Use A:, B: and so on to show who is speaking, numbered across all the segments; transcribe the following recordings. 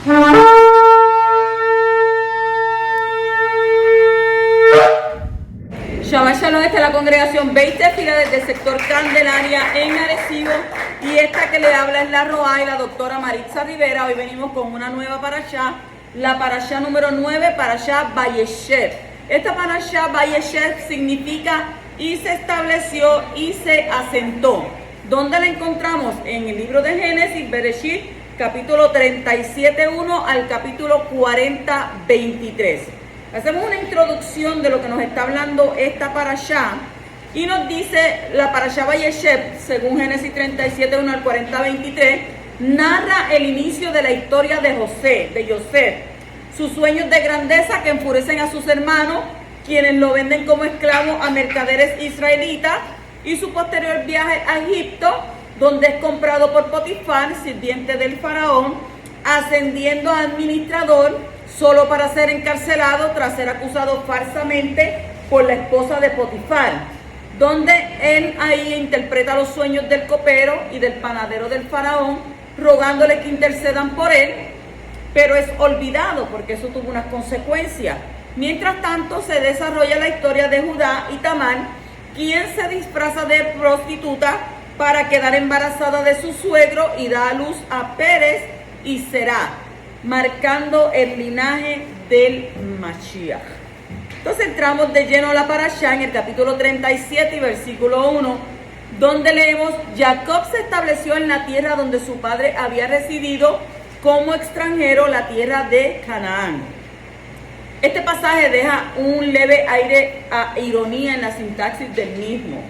A: Shabbat Shalom, esta es la congregación Beit Tefila desde el sector Candelaria en Arecibo, y esta que le habla es la Roa y la doctora Maritza Rivera. Hoy venimos con una nueva parashá, la parashá número 9, parashá Vayeshev. Esta parashá Vayeshev significa y se estableció y se asentó. ¿Dónde la encontramos? En el libro de Génesis, Bereshit, capítulo 37:1 al capítulo 40:23. Hacemos una introducción de lo que nos está hablando esta parashá y nos dice la parashá Vayeshev, según Génesis 37:1 al 40:23, narra el inicio de la historia de Yosef, sus sueños de grandeza que enfurecen a sus hermanos, quienes lo venden como esclavo a mercaderes israelitas, y su posterior viaje a Egipto, donde es comprado por Potifar, sirviente del faraón, ascendiendo a administrador, solo para ser encarcelado tras ser acusado falsamente por la esposa de Potifar, donde él ahí interpreta los sueños del copero y del panadero del faraón, rogándole que intercedan por él, pero es olvidado porque eso tuvo unas consecuencias. Mientras tanto se desarrolla la historia de Judá y Tamar, quien se disfraza de prostituta para quedar embarazada de su suegro y da a luz a Pérez y Será, marcando el linaje del Mashiach. Entonces entramos de lleno a la parashá en el capítulo 37 y versículo 1, donde leemos: Jacob se estableció en la tierra donde su padre había residido como extranjero, la tierra de Canaán. Este pasaje deja un leve aire a ironía en la sintaxis del mismo.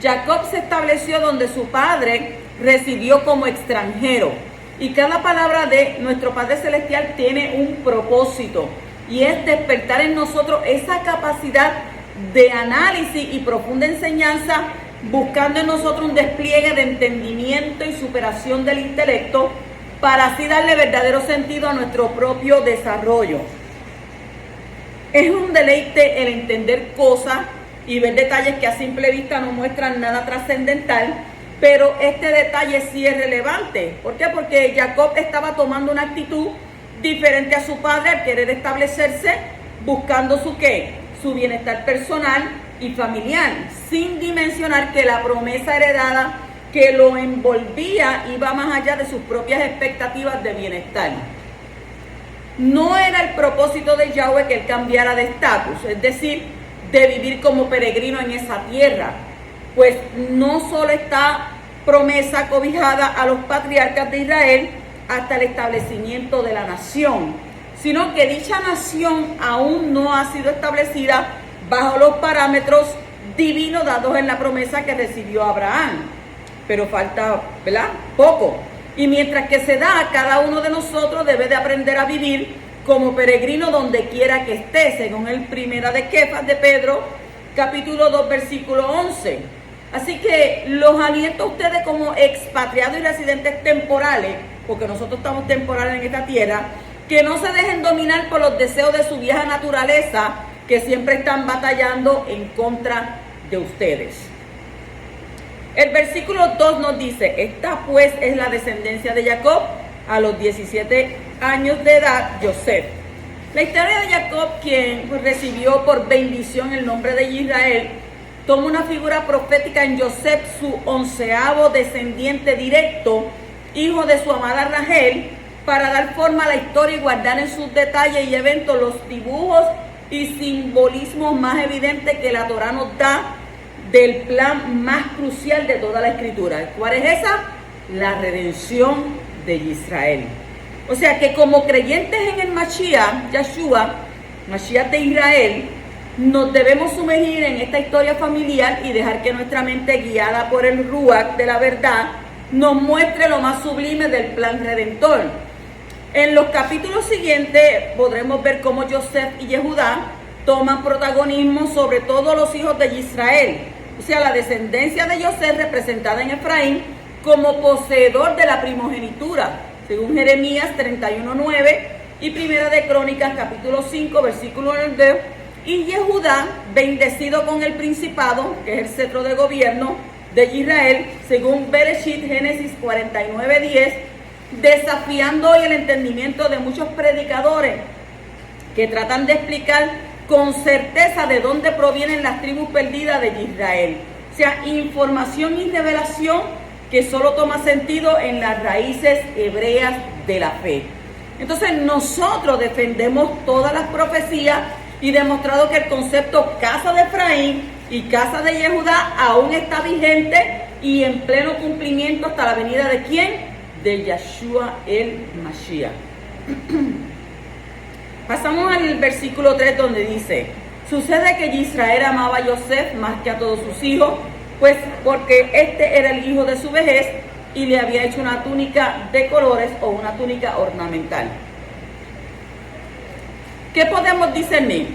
A: Jacob se estableció donde su padre residió como extranjero. Y cada palabra de nuestro Padre Celestial tiene un propósito, y es despertar en nosotros esa capacidad de análisis y profunda enseñanza, buscando en nosotros un despliegue de entendimiento y superación del intelecto, para así darle verdadero sentido a nuestro propio desarrollo. Es un deleite el entender cosas y ver detalles que a simple vista no muestran nada trascendental, pero este detalle sí es relevante. ¿Por qué? Porque Jacob estaba tomando una actitud diferente a su padre al querer establecerse, buscando su ¿qué? Su bienestar personal y familiar, sin dimensionar que la promesa heredada que lo envolvía iba más allá de sus propias expectativas de bienestar. No era el propósito de Yahweh que él cambiara de estatus, es decir, de vivir como peregrino en esa tierra, pues no solo está promesa cobijada a los patriarcas de Israel hasta el establecimiento de la nación, sino que dicha nación aún no ha sido establecida bajo los parámetros divinos dados en la promesa que recibió Abraham. Pero falta, ¿verdad?, poco. Y mientras que se da, cada uno de nosotros debe de aprender a vivir como peregrino donde quiera que esté, según el primera de Kefas de Pedro, capítulo 2, versículo 11. Así que los aliento a ustedes como expatriados y residentes temporales, porque nosotros estamos temporales en esta tierra, que no se dejen dominar por los deseos de su vieja naturaleza, que siempre están batallando en contra de ustedes. El versículo 2 nos dice: esta pues es la descendencia de Jacob, a los 17 años de edad, Yosef. La historia de Jacob, quien recibió por bendición el nombre de Israel, toma una figura profética en Yosef, su 11º descendiente directo, hijo de su amada Rachel, para dar forma a la historia y guardar en sus detalles y eventos los dibujos y simbolismos más evidentes que la Torá nos da del plan más crucial de toda la escritura. ¿Cuál es esa? La redención de Israel. O sea que como creyentes en el Mashiach, Yeshua, Mashiach de Israel, nos debemos sumergir en esta historia familiar y dejar que nuestra mente, guiada por el Ruach de la verdad, nos muestre lo más sublime del plan redentor. En los capítulos siguientes podremos ver cómo Yosef y Yehudá toman protagonismo sobre todos los hijos de Israel. O sea, la descendencia de Yosef representada en Efraín como poseedor de la primogenitura, según Jeremías 31:9 y Primera de Crónicas capítulo 5 versículo 9, y Yehudá bendecido con el principado, que es el cetro de gobierno de Israel, según Bereshit Génesis 49:10, desafiando hoy el entendimiento de muchos predicadores que tratan de explicar con certeza de dónde provienen las tribus perdidas de Israel. O sea, información y revelación que solo toma sentido en las raíces hebreas de la fe. Entonces nosotros defendemos todas las profecías y demostrado que el concepto casa de Efraín y casa de Yehudá aún está vigente y en pleno cumplimiento hasta la venida de ¿quién? De Yeshua el Mashiach. Pasamos al versículo 3 donde dice: sucede que Israel amaba a Yosef más que a todos sus hijos, pues porque este era el hijo de su vejez y le había hecho una túnica de colores o una túnica ornamental. ¿Qué podemos discernir?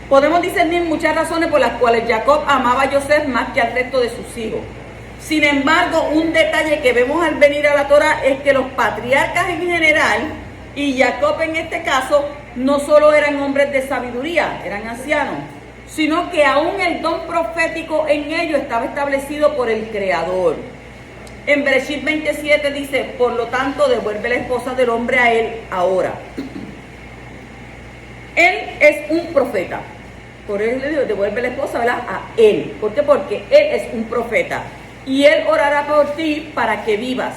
A: Podemos discernir muchas razones por las cuales Jacob amaba a Yosef más que al resto de sus hijos. Sin embargo, un detalle que vemos al venir a la Torah es que los patriarcas en general, y Jacob en este caso, no solo eran hombres de sabiduría, eran ancianos, sino que aún el don profético en ellos estaba establecido por el Creador. En Bereshit 27 dice: por lo tanto, devuelve la esposa del hombre a él ahora. Él es un profeta. Por eso le digo, devuelve la esposa, ¿verdad?, a él. ¿Por qué? Porque él es un profeta. Y él orará por ti para que vivas.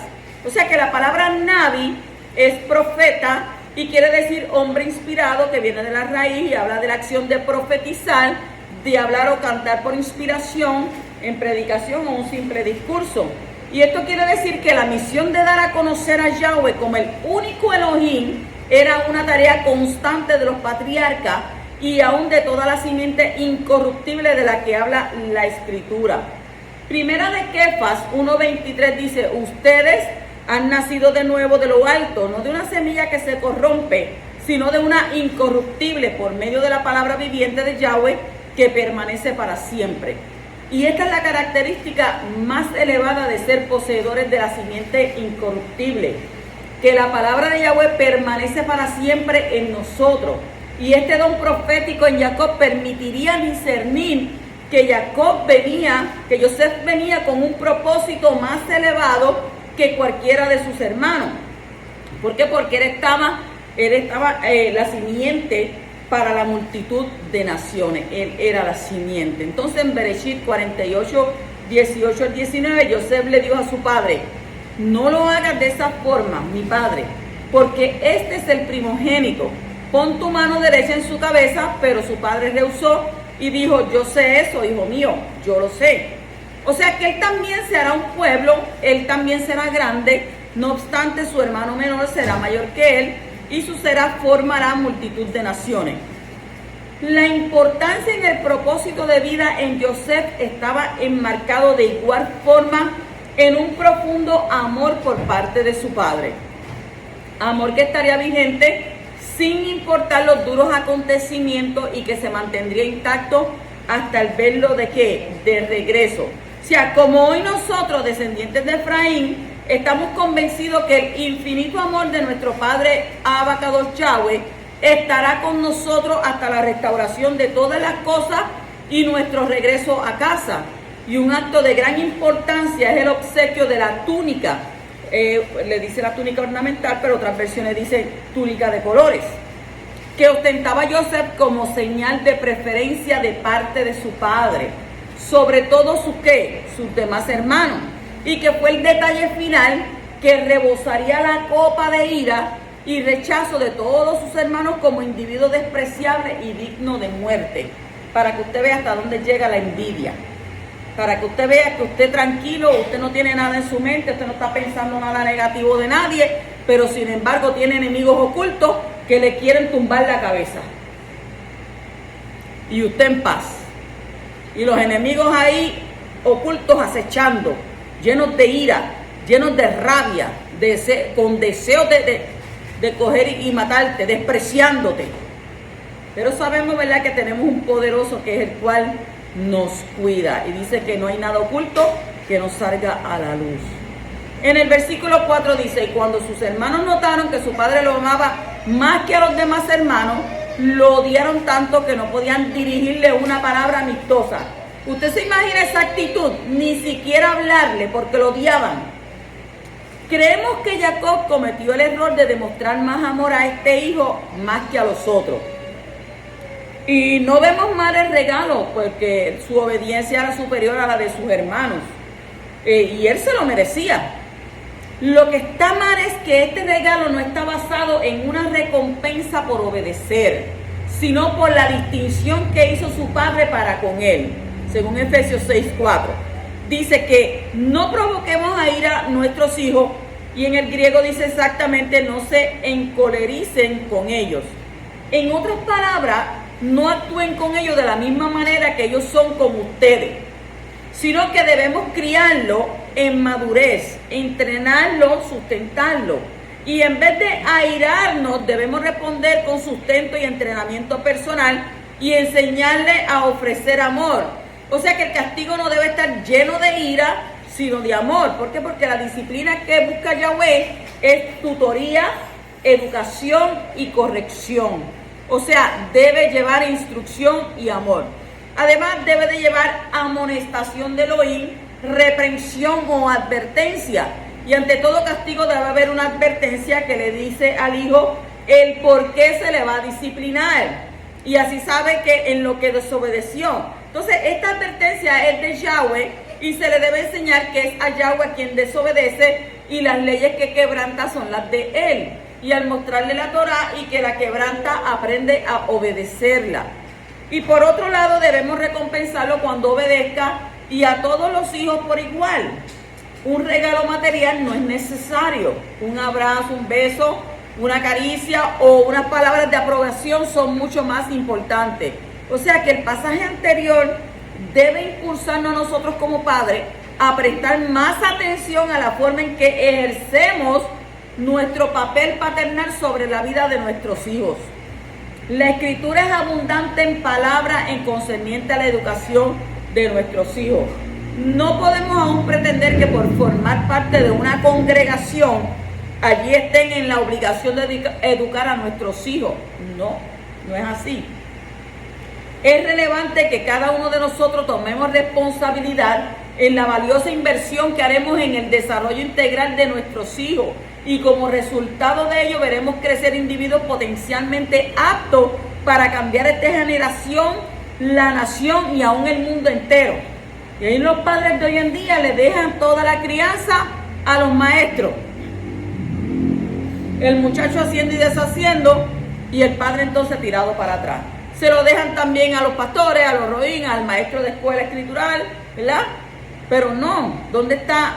A: O sea que la palabra Nabi es profeta y quiere decir hombre inspirado, que viene de la raíz y habla de la acción de profetizar, de hablar o cantar por inspiración, en predicación o un simple discurso. Y esto quiere decir que la misión de dar a conocer a Yahweh como el único Elohim era una tarea constante de los patriarcas y aún de toda la simiente incorruptible de la que habla la Escritura. Primera de Kefas 1:23 dice: ustedes han nacido de nuevo de lo alto, no de una semilla que se corrompe, sino de una incorruptible por medio de la palabra viviente de Yahweh que permanece para siempre. Y esta es la característica más elevada de ser poseedores de la simiente incorruptible, que la palabra de Yahweh permanece para siempre en nosotros. Y este don profético en Jacob permitiría discernir que que Yosef venía con un propósito más elevado que cualquiera de sus hermanos. ¿Por qué? Porque él estaba la simiente para la multitud de naciones. Él era la simiente. Entonces en Bereshit 48, 18 al 19, Yosef le dijo a su padre: no lo hagas de esa forma, mi padre, porque este es el primogénito. Pon tu mano derecha en su cabeza. Pero su padre rehusó y dijo: yo sé eso, hijo mío, yo lo sé. O sea que él también se hará un pueblo, él también será grande, no obstante su hermano menor será mayor que él, y su será formará multitud de naciones. La importancia en el propósito de vida en Yosef estaba enmarcado de igual forma en un profundo amor por parte de su padre. Amor que estaría vigente sin importar los duros acontecimientos y que se mantendría intacto hasta el verlo ¿de qué? De regreso. O sea, como hoy nosotros, descendientes de Efraín, estamos convencidos que el infinito amor de nuestro Padre Abacados Yahweh estará con nosotros hasta la restauración de todas las cosas y nuestro regreso a casa. Y un acto de gran importancia es el obsequio de la túnica. Le dice la túnica ornamental, pero otras versiones dicen túnica de colores, que ostentaba Yosef como señal de preferencia de parte de su padre, sobre todo sus demás hermanos, y que fue el detalle final que rebosaría la copa de ira y rechazo de todos sus hermanos como individuo despreciable y digno de muerte, para que usted vea hasta dónde llega la envidia. Para que usted vea que usted tranquilo, usted no tiene nada en su mente, usted no está pensando nada negativo de nadie, pero sin embargo tiene enemigos ocultos que le quieren tumbar la cabeza. Y usted en paz. Y los enemigos ahí ocultos acechando, llenos de ira, llenos de rabia, con deseos de coger y matarte, despreciándote. Pero sabemos, ¿verdad?, que tenemos un poderoso que es el cual nos cuida, y dice que no hay nada oculto que no salga a la luz. En el versículo 4 dice: y cuando sus hermanos notaron que su padre lo amaba más que a los demás hermanos, lo odiaron tanto que no podían dirigirle una palabra amistosa. Usted se imagina esa actitud, ni siquiera hablarle porque lo odiaban. Creemos que Jacob cometió el error de demostrar más amor a este hijo más que a los otros. Y no vemos mal el regalo, porque su obediencia era superior a la de sus hermanos. Y él se lo merecía. Lo que está mal es que este regalo no está basado en una recompensa por obedecer, sino por la distinción que hizo su padre para con él. Según Efesios 6:4. Dice que no provoquemos a ira a nuestros hijos, y en el griego dice exactamente no se encolericen con ellos. En otras palabras, no actúen con ellos de la misma manera que ellos son con ustedes, sino que debemos criarlo en madurez, entrenarlo, sustentarlo. Y en vez de airarnos, debemos responder con sustento y entrenamiento personal y enseñarle a ofrecer amor. O sea que el castigo no debe estar lleno de ira, sino de amor. ¿Por qué? Porque la disciplina que busca Yahweh es tutoría, educación y corrección. O sea, debe llevar instrucción y amor. Además, debe de llevar amonestación de Elohim, reprensión o advertencia. Y ante todo castigo debe haber una advertencia que le dice al hijo el por qué se le va a disciplinar. Y así sabe que en lo que desobedeció. Entonces, esta advertencia es de Yahweh y se le debe enseñar que es a Yahweh quien desobedece y las leyes que quebranta son las de él. Y al mostrarle la Torah y que la quebranta, aprende a obedecerla. Y por otro lado, debemos recompensarlo cuando obedezca y a todos los hijos por igual. Un regalo material no es necesario. Un abrazo, un beso, una caricia o unas palabras de aprobación son mucho más importantes. O sea que el pasaje anterior debe impulsarnos a nosotros como padres a prestar más atención a la forma en que ejercemos nuestro papel paternal sobre la vida de nuestros hijos. La Escritura es abundante en palabras en concerniente a la educación de nuestros hijos. No podemos aún pretender que por formar parte de una congregación allí estén en la obligación de educar a nuestros hijos. No, no es así. Es relevante que cada uno de nosotros tomemos responsabilidad en la valiosa inversión que haremos en el desarrollo integral de nuestros hijos. Y como resultado de ello veremos crecer individuos potencialmente aptos para cambiar esta generación, la nación y aún el mundo entero. Y ahí los padres de hoy en día le dejan toda la crianza a los maestros. El muchacho haciendo y deshaciendo y el padre entonces tirado para atrás. Se lo dejan también a los pastores, a los roín, al maestro de escuela escritural, ¿verdad? Pero no, ¿dónde está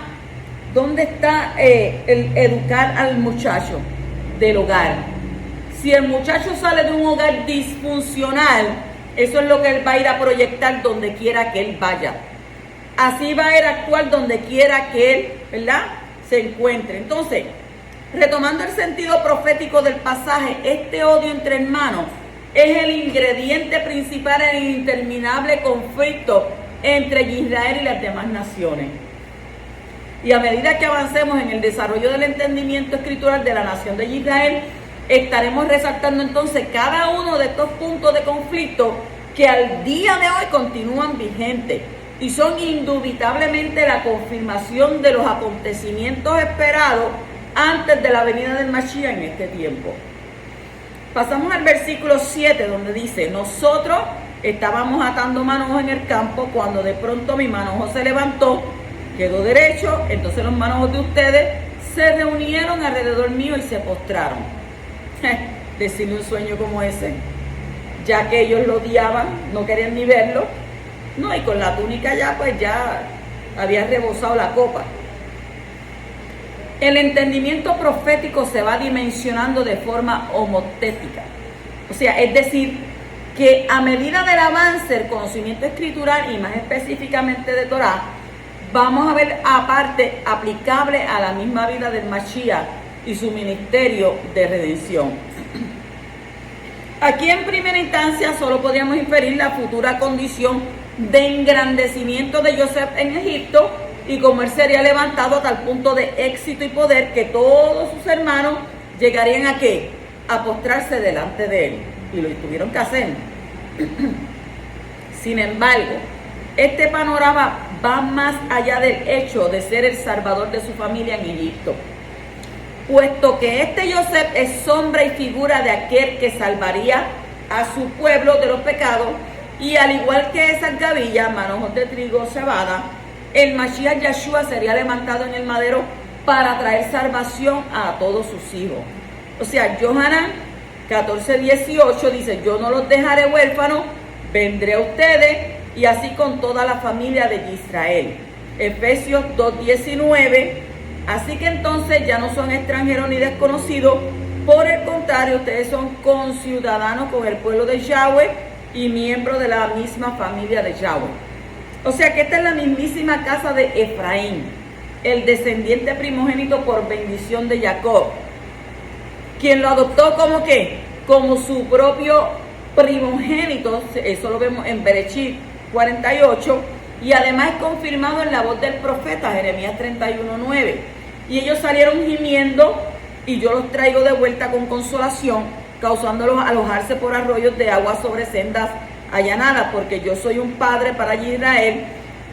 A: el educar al muchacho del hogar? Si el muchacho sale de un hogar disfuncional, eso es lo que él va a ir a proyectar donde quiera que él vaya. Así va a ir a actuar donde quiera que él, ¿verdad?, se encuentre. Entonces, retomando el sentido profético del pasaje, este odio entre hermanos es el ingrediente principal en el interminable conflicto entre Israel y las demás naciones. Y a medida que avancemos en el desarrollo del entendimiento escritural de la nación de Israel, estaremos resaltando entonces cada uno de estos puntos de conflicto que al día de hoy continúan vigentes y son indubitablemente la confirmación de los acontecimientos esperados antes de la venida del Mashiach en este tiempo. Pasamos al versículo 7 donde dice: nosotros estábamos atando manojos en el campo cuando de pronto mi manojo se levantó, quedó derecho, entonces los manojos de ustedes se reunieron alrededor mío y se postraron. Decirle un sueño como ese, ya que ellos lo odiaban, no querían ni verlo, no, y con la túnica ya pues ya había rebosado la copa. El entendimiento profético se va dimensionando de forma homotética. O sea, es decir, que a medida del avance del conocimiento escritural y más específicamente de Torah, vamos a ver aparte aplicable a la misma vida del Mashiach y su ministerio de redención. Aquí en primera instancia solo podíamos inferir la futura condición de engrandecimiento de Joseph en Egipto y como él sería levantado a tal punto de éxito y poder que todos sus hermanos llegarían a ¿qué? A postrarse delante de él. Y lo tuvieron que hacer. Sin embargo, este panorama va más allá del hecho de ser el salvador de su familia en Egipto. puesto que este Yosef es sombra y figura de aquel que salvaría a su pueblo de los pecados, y al igual que esas gavillas, manojos de trigo, cebada, el Mashiach Yeshua sería levantado en el madero para traer salvación a todos sus hijos. O sea, Yohanan 14:18 dice, yo no los dejaré huérfanos, vendré a ustedes, y así con toda la familia de Israel. Efesios 2:19, así que entonces ya no son extranjeros ni desconocidos, por el contrario, ustedes son conciudadanos con el pueblo de Yahweh y miembros de la misma familia de Yahweh. O sea que esta es la mismísima casa de Efraín, el descendiente primogénito por bendición de Jacob, quien lo adoptó como ¿qué? Como su propio primogénito. Eso lo vemos en Bereshit 48, y además es confirmado en la voz del profeta Jeremías 31:9. Y ellos salieron gimiendo, y yo los traigo de vuelta con consolación, causándolos alojarse por arroyos de agua sobre sendas allanadas, porque yo soy un padre para Israel,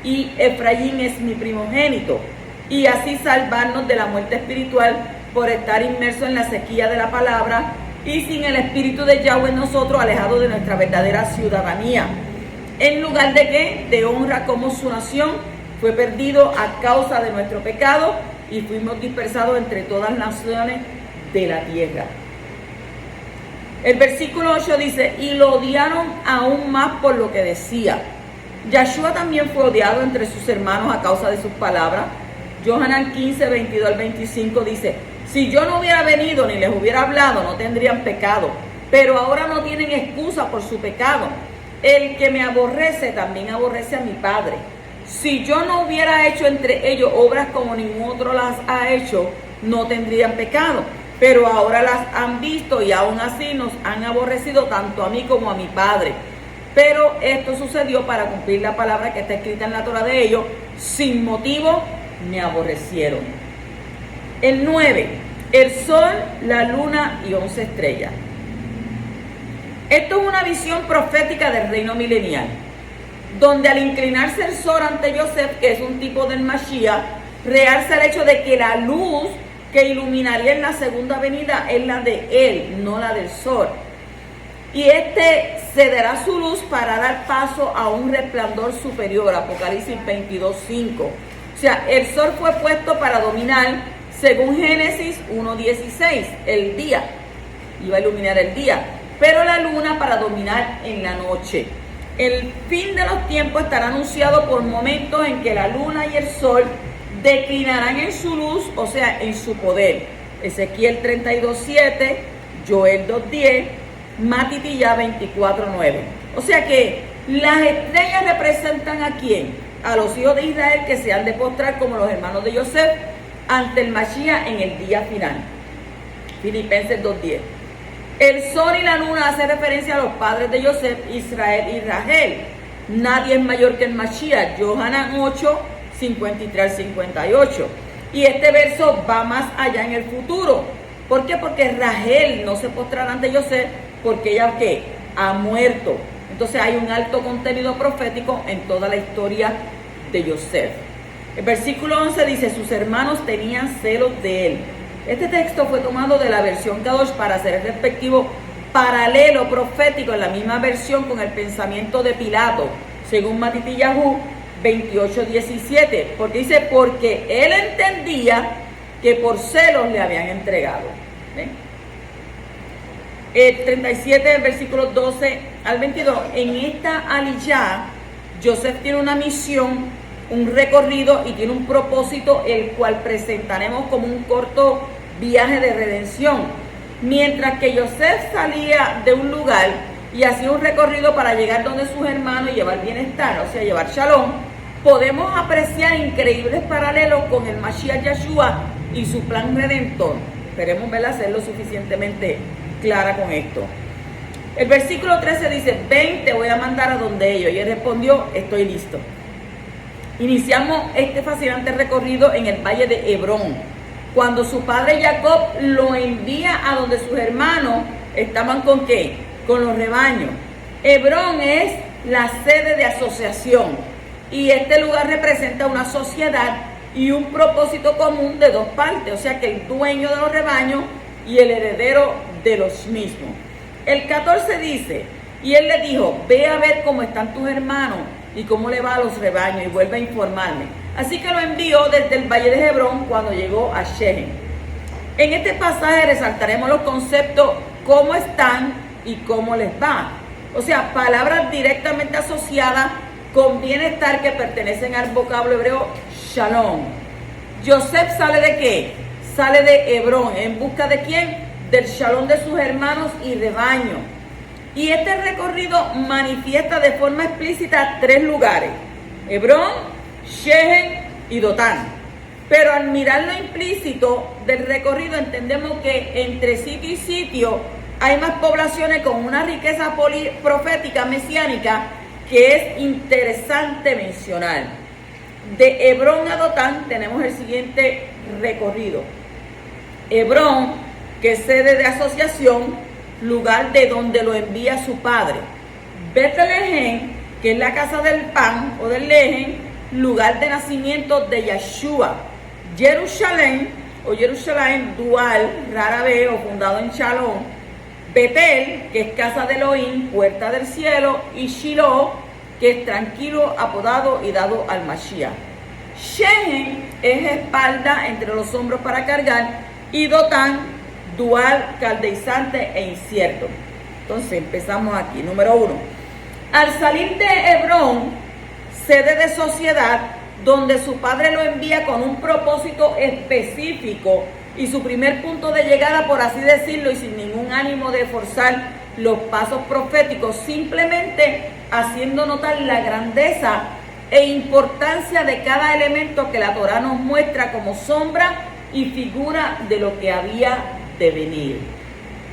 A: y Efraín es mi primogénito. Y así salvarnos de la muerte espiritual por estar inmersos en la sequía de la palabra y sin el espíritu de Yahweh en nosotros, alejados de nuestra verdadera ciudadanía. En lugar de ¿qué? De honra, como su nación fue perdido a causa de nuestro pecado y fuimos dispersados entre todas las naciones de la tierra. El versículo 8 dice, y lo odiaron aún más por lo que decía. Yeshua también fue odiado entre sus hermanos a causa de sus palabras. Yohanan 15:22-25 dice, si yo no hubiera venido ni les hubiera hablado, no tendrían pecado, pero ahora no tienen excusa por su pecado. El que me aborrece también aborrece a mi Padre. Si yo no hubiera hecho entre ellos obras como ningún otro las ha hecho, no tendrían pecado. Pero ahora las han visto y aún así nos han aborrecido tanto a mí como a mi Padre. Pero esto sucedió para cumplir la palabra que está escrita en la Torah de ellos. Sin motivo me aborrecieron. El 9, el sol, la luna y 11 estrellas. Esto es una visión profética del reino milenial, donde al inclinarse el sol ante Yosef, que es un tipo del Mashiach, realza el hecho de que la luz que iluminaría en la segunda venida es la de él, no la del sol. Y este cederá su luz para dar paso a un resplandor superior, Apocalipsis 22:5. O sea, el sol fue puesto para dominar, según Génesis 1:16, el día. Iba a iluminar el día, pero la luna para dominar en la noche. El fin de los tiempos estará anunciado por momentos en que la luna y el sol declinarán en su luz, o sea, en su poder. Ezequiel 32:7, Joel 2:10, Matitiyá 24:9. O sea que las estrellas representan ¿a quién? A los hijos de Israel que se han de postrar como los hermanos de Yosef ante el Mashiach en el día final. Filipenses 2:10. El sol y la luna hacen referencia a los padres de Yosef, Israel y Rachel. Nadie es mayor que el Mashiach. Yohanan 8:53-58. Y este verso va más allá en el futuro. ¿Por qué? Porque Rachel no se postrará ante Yosef porque ella ¿qué? Ha muerto. Entonces hay un alto contenido profético en toda la historia de Yosef. El versículo 11 dice, sus hermanos tenían celos de él. Este texto fue tomado de la versión Kadosh para hacer el respectivo paralelo profético en la misma versión con el pensamiento de Pilato, según Matityahu 28:17, porque dice, porque él entendía que por celos le habían entregado. ¿Ven? El 37, versículos 12 al 22, en esta aliyá, Yosef tiene una misión, un recorrido y tiene un propósito, el cual presentaremos como un corto viaje de redención. Mientras que Yosef salía de un lugar y hacía un recorrido para llegar donde sus hermanos y llevar bienestar, o sea, llevar shalom, podemos apreciar increíbles paralelos con el Mashiach Yeshua y su plan redentor. Esperemos verla ser lo suficientemente clara con esto. El versículo 13 dice, ven, te voy a mandar a donde ellos. Y él respondió, estoy listo. Iniciamos este fascinante recorrido en el valle de Hebrón, cuando su padre Jacob lo envía a donde sus hermanos estaban ¿con qué? Con los rebaños. Hebrón es la sede de asociación y este lugar representa una sociedad y un propósito común de dos partes, o sea que el dueño de los rebaños y el heredero de los mismos. El 14 dice, y él le dijo, ve a ver cómo están tus hermanos y cómo le va a los rebaños y vuelve a informarme. Así que lo envió desde el valle de Hebrón cuando llegó a Shehem. En este pasaje resaltaremos los conceptos cómo están y cómo les va. O sea, palabras directamente asociadas con bienestar que pertenecen al vocablo hebreo Shalom. Joseph sale de ¿qué? Sale de Hebrón. ¿En busca de quién? Del Shalom de sus hermanos y rebaño. Y este recorrido manifiesta de forma explícita tres lugares: Hebrón, Shehem y Dotán. Pero al mirar lo implícito del recorrido entendemos que entre sitio y sitio hay más poblaciones con una riqueza profética mesiánica que es interesante mencionar. De Hebrón a Dotán tenemos el siguiente recorrido. Hebrón, que es sede de asociación, lugar de donde lo envía su padre. Betlehem, que es la casa del pan o del lejen, lugar de nacimiento de Yeshua. Jerusalén o Jerusalén, dual, rara vez o fundado en Shalom. Betel, que es casa de Elohim, puerta del cielo. Y Shiloh, que es tranquilo, apodado y dado al Mashiach. Shehem es espalda entre los hombros para cargar. Y Dotán, dual, caldeizante e incierto. Entonces empezamos aquí. Número 1. Al salir de Hebrón, sede de sociedad, donde su padre lo envía con un propósito específico y su primer punto de llegada, por así decirlo, y sin ningún ánimo de forzar los pasos proféticos, simplemente haciendo notar la grandeza e importancia de cada elemento que la Torá nos muestra como sombra y figura de lo que había de venir.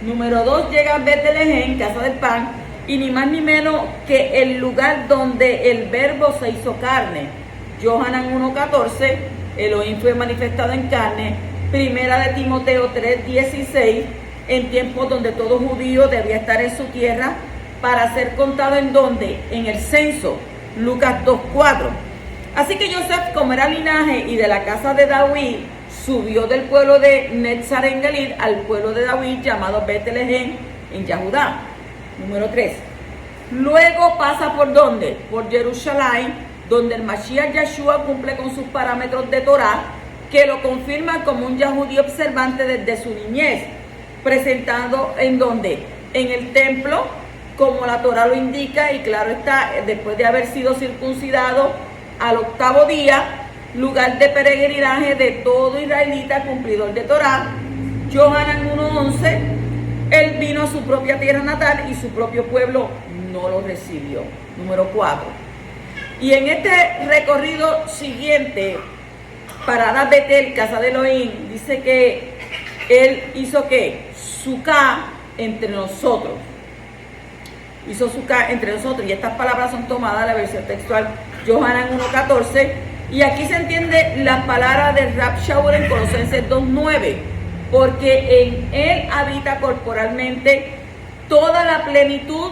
A: Número 2, llega a Betlehem, casa del pan, y ni más ni menos que el lugar donde el verbo se hizo carne. Yohanan 1:14, Elohim fue manifestado en carne. Primera de Timoteo 3:16, en tiempos donde todo judío debía estar en su tierra para ser contado en donde, en el censo. Lucas 2:4. Así que Joseph, como era linaje y de la casa de David, subió del pueblo de Netzar en Galil al pueblo de David llamado Betlehem en Yahudá. Número 3. Luego pasa por ¿dónde? Por Jerusalén, donde el Mashiach Yeshua cumple con sus parámetros de Torah, que lo confirma como un yahudí observante desde su niñez, presentado en ¿dónde? En el templo, como la Torah lo indica, y claro está, después de haber sido circuncidado al 8º día, lugar de peregrinaje de todo israelita cumplidor de Torah. Yohanan 1:11, él vino a su propia tierra natal y su propio pueblo no lo recibió. Número 4. Y en este recorrido siguiente, parada Betel, casa de Elohim, dice que él hizo ¿qué? Suká entre nosotros. Hizo Suká entre nosotros. Y estas palabras son tomadas de la versión textual Yohanan 1:14. Y aquí se entiende la palabra de Rab Shaul en Colosenses 2:9. Porque en él habita corporalmente toda la plenitud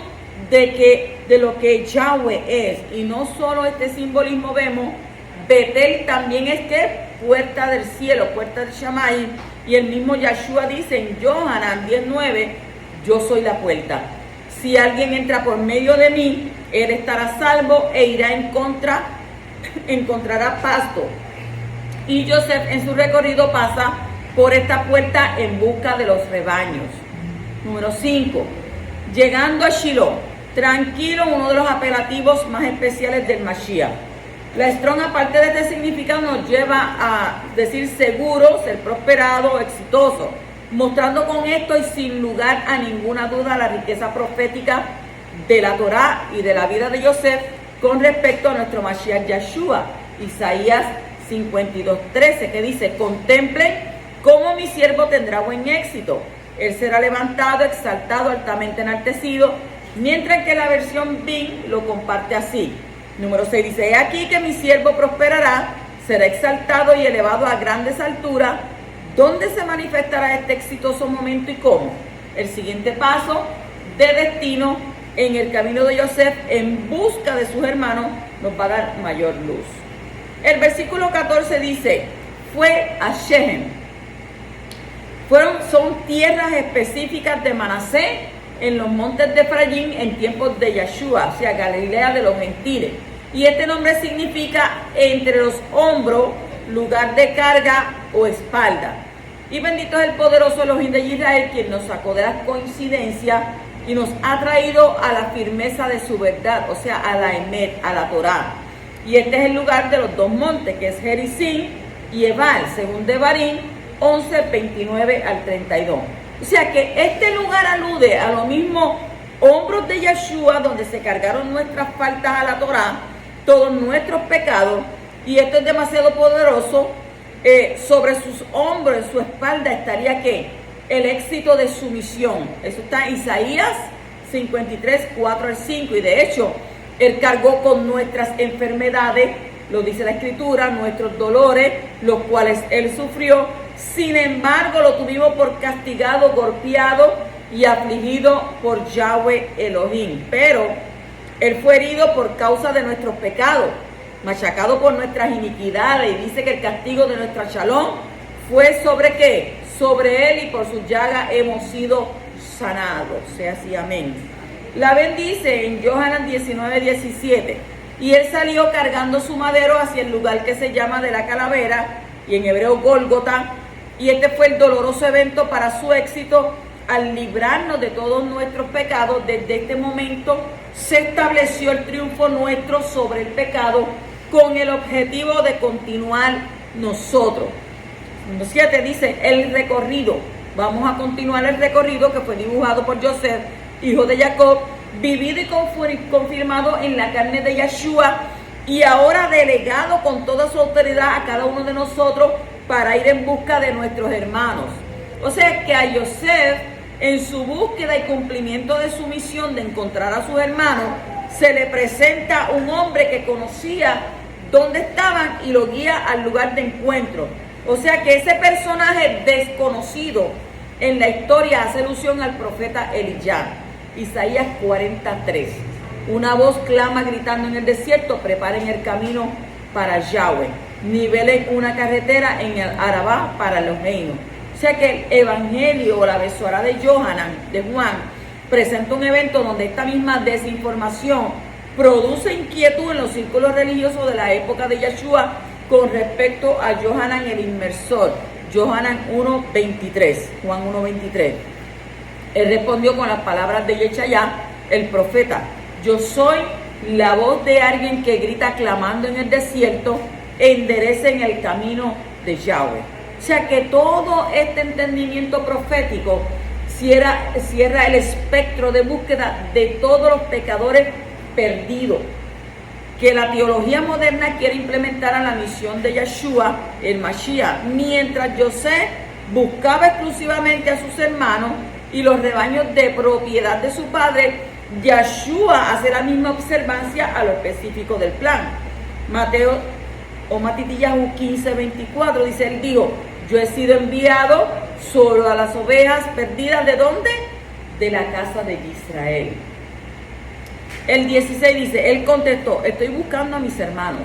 A: de lo que Yahweh es. Y no solo este simbolismo vemos, Betel también es que puerta del cielo, puerta del Shammai. Y el mismo Yeshua dice en Yohanan 10:9, yo soy la puerta. Si alguien entra por medio de mí, él estará salvo e irá encontrará pasto. Y Joseph en su recorrido pasa por esta puerta en busca de los rebaños. Número 5. Llegando a Shiloh, tranquilo, uno de los apelativos más especiales del Mashiach. La Strong, aparte de este significado, nos lleva a decir seguro, ser prosperado, exitoso, mostrando con esto y sin lugar a ninguna duda la riqueza profética de la Torá y de la vida de Joseph con respecto a nuestro Mashiach Yeshua. Isaías 52:13, que dice: contemplen cómo mi siervo tendrá buen éxito. Él será levantado, exaltado, altamente enaltecido, mientras que la versión BIN lo comparte así. Número 6 dice: he aquí que mi siervo prosperará, será exaltado y elevado a grandes alturas. ¿Dónde se manifestará este exitoso momento y cómo? El siguiente paso de destino en el camino de Joseph en busca de sus hermanos nos va a dar mayor luz. El versículo 14 dice, fue a Shechem. Son tierras específicas de Manasés en los montes de Efraín en tiempos de Yeshua, o sea, Galilea de los gentiles. Y este nombre significa entre los hombros, lugar de carga o espalda. Y bendito es el poderoso Elohim de Israel, quien nos sacó de las coincidencias y nos ha traído a la firmeza de su verdad, o sea, a la Emet, a la Torá. Y este es el lugar de los dos montes, que es Gerizim y Ebal, según Devarim 11, 29 al 32. O sea que este lugar alude a los mismos hombros de Yeshua, donde se cargaron nuestras faltas a la Torá, todos nuestros pecados, y esto es demasiado poderoso. Sobre sus hombros, en su espalda, estaría ¿qué? El éxito de su misión. Eso está en Isaías 53, 4 al 5, y de hecho, Él cargó con nuestras enfermedades, lo dice la Escritura, nuestros dolores, los cuales Él sufrió. Sin embargo, lo tuvimos por castigado, golpeado y afligido por Yahweh Elohim. Pero Él fue herido por causa de nuestros pecados, machacado por nuestras iniquidades, y dice que el castigo de nuestra shalom fue sobre ¿qué? Sobre Él, y por sus llagas hemos sido sanados. Sea así, amén. La bendice en Yohanan 19, 17. Y Él salió cargando su madero hacia el lugar que se llama de la calavera, y en hebreo Gólgota, y este fue el doloroso evento para su éxito al librarnos de todos nuestros pecados. Desde este momento se estableció el triunfo nuestro sobre el pecado, con el objetivo de continuar nosotros. Número 7 dice el recorrido. Vamos a continuar el recorrido que fue dibujado por Joseph, hijo de Jacob, vivido y confirmado en la carne de Yeshua, y ahora delegado con toda su autoridad a cada uno de nosotros para ir en busca de nuestros hermanos. O sea que a Joseph, en su búsqueda y cumplimiento de su misión de encontrar a sus hermanos, se le presenta un hombre que conocía dónde estaban y lo guía al lugar de encuentro. O sea que ese personaje desconocido en la historia hace alusión al profeta Elías. Isaías 43. Una voz clama gritando en el desierto, preparen el camino para Yahweh, nivelen una carretera en el Arabá para los reinos. O sea que el evangelio o la besorá de Juan, presenta un evento donde esta misma desinformación produce inquietud en los círculos religiosos de la época de Yeshua con respecto a Yohanan el inmersor, Yohanan 1:23, Juan 1:23. Él respondió con las palabras de Yeshayá, el profeta: yo soy la voz de alguien que grita clamando en el desierto, enderecen el camino de Yahweh. O sea que todo este entendimiento profético cierra el espectro de búsqueda de todos los pecadores perdidos, que la teología moderna quiere implementar a la misión de Yeshua, el Mashiach, mientras José buscaba exclusivamente a sus hermanos y los rebaños de propiedad de su padre. Yeshua hace la misma observancia a lo específico del plan. Mateo o Matitillahu 15:24 dice, él dijo: yo he sido enviado solo a las ovejas perdidas. ¿De dónde? De la casa de Israel. El 16 dice, él contestó: estoy buscando a mis hermanos.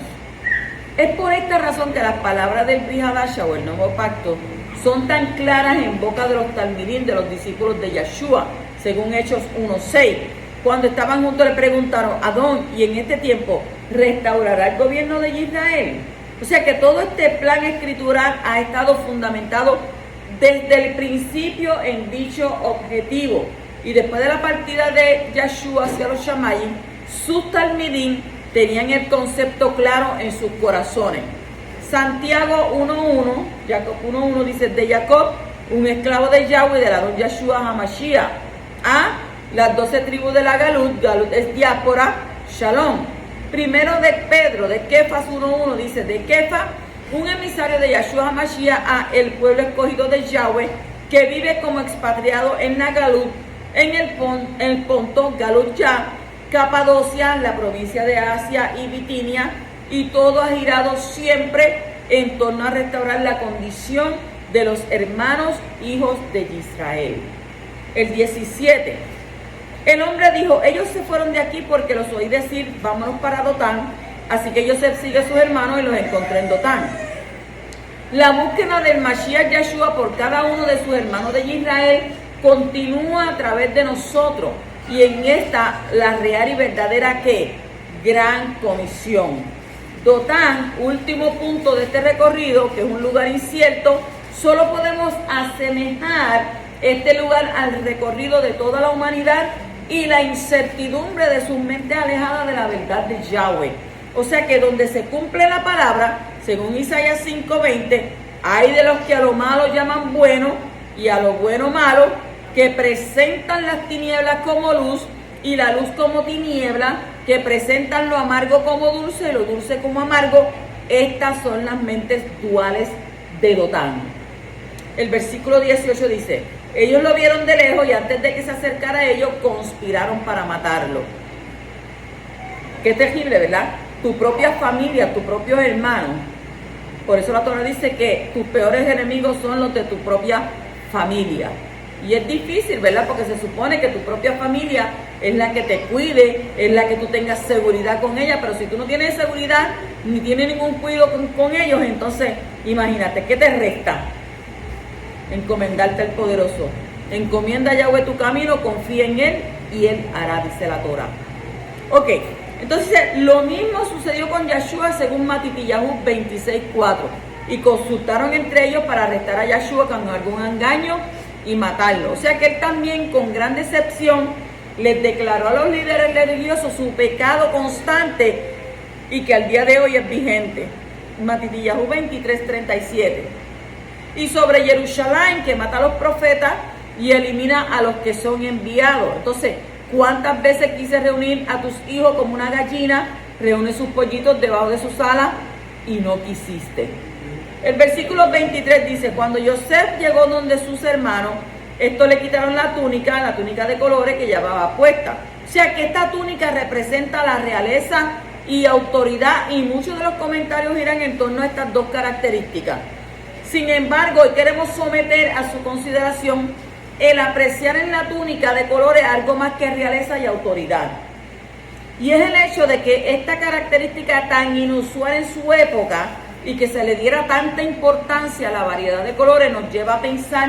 A: Es por esta razón que las palabras del Brit Hadasha o el nuevo pacto son tan claras en boca de los talmidim, de los discípulos de Yeshua, según Hechos 1:6. Cuando estaban juntos le preguntaron: Adón, ¿y en este tiempo restaurará el gobierno de Israel? O sea que todo este plan escritural ha estado fundamentado desde el principio en dicho objetivo. Y después de la partida de Yeshua hacia los Shamayim, sus talmidim tenían el concepto claro en sus corazones. Santiago 1:1, Jacob 1:1 dice: de Jacob, un esclavo de Yahweh, de la don Yeshua HaMashiach, a las 12 tribus de la Galut. Galut es diáspora, Shalom. Primero de Pedro, de Kefas 1:1 dice: de Kefa, un emisario de Yeshua HaMashiach, a el pueblo escogido de Yahweh, que vive como expatriado en la Galut, en el Ponto, Galut ya, Capadocia, la provincia de Asia y Bitinia, y todo ha girado siempre en torno a restaurar la condición de los hermanos hijos de Israel. El 17. El hombre dijo: ellos se fueron de aquí porque los oí decir: vámonos para Dotán, Así que Yosef sigue a sus hermanos y los encontró en Dotán. La búsqueda del Mashiach Yeshua por cada uno de sus hermanos de Israel continúa a través de nosotros. Y en esta, la real y verdadera ¿qué? Gran comisión. Dotán, último punto de este recorrido, que es un lugar incierto, solo podemos asemejar este lugar al recorrido de toda la humanidad y la incertidumbre de sus mentes alejadas de la verdad de Yahweh. O sea que donde se cumple la palabra, según Isaías 5:20, hay de los que a lo malo llaman bueno y a lo bueno malo, que presentan las tinieblas como luz y la luz como tiniebla, que presentan lo amargo como dulce y lo dulce como amargo. Estas son las mentes duales de Dotán. El versículo 18 dice: ellos lo vieron de lejos y antes de que se acercara a ellos, conspiraron para matarlo. Qué terrible, ¿verdad? Tu propia familia, tus propios hermanos. Por eso la Torah dice que tus peores enemigos son los de tu propia familia. Y es difícil, ¿verdad? Porque se supone que tu propia familia es la que te cuide, es la que tú tengas seguridad con ella, pero si tú no tienes seguridad, ni tienes ningún cuidado con ellos, entonces imagínate, ¿qué te resta? Encomendarte al poderoso. Encomienda a Yahweh tu camino, confía en Él y Él hará, dice la Torah. Ok, entonces lo mismo sucedió con Yeshua según Matitiyahu 26:4. Y consultaron entre ellos para arrestar a Yeshua con algún engaño y matarlo. O sea que él también, con gran decepción, les declaró a los líderes religiosos su pecado constante y que al día de hoy es vigente. Matitiyahu 23:37. Y sobre Jerusalén, que mata a los profetas y elimina a los que son enviados. Entonces, ¿cuántas veces quise reunir a tus hijos como una gallina reúne sus pollitos debajo de sus alas y no quisiste? El versículo 23 dice: cuando Yosef llegó donde sus hermanos, estos le quitaron la túnica de colores que llevaba puesta. O sea que esta túnica representa la realeza y autoridad, y muchos de los comentarios giran en torno a estas dos características. Sin embargo, hoy queremos someter a su consideración el apreciar en la túnica de colores algo más que realeza y autoridad. Y es el hecho de que esta característica tan inusual en su época y que se le diera tanta importancia a la variedad de colores nos lleva a pensar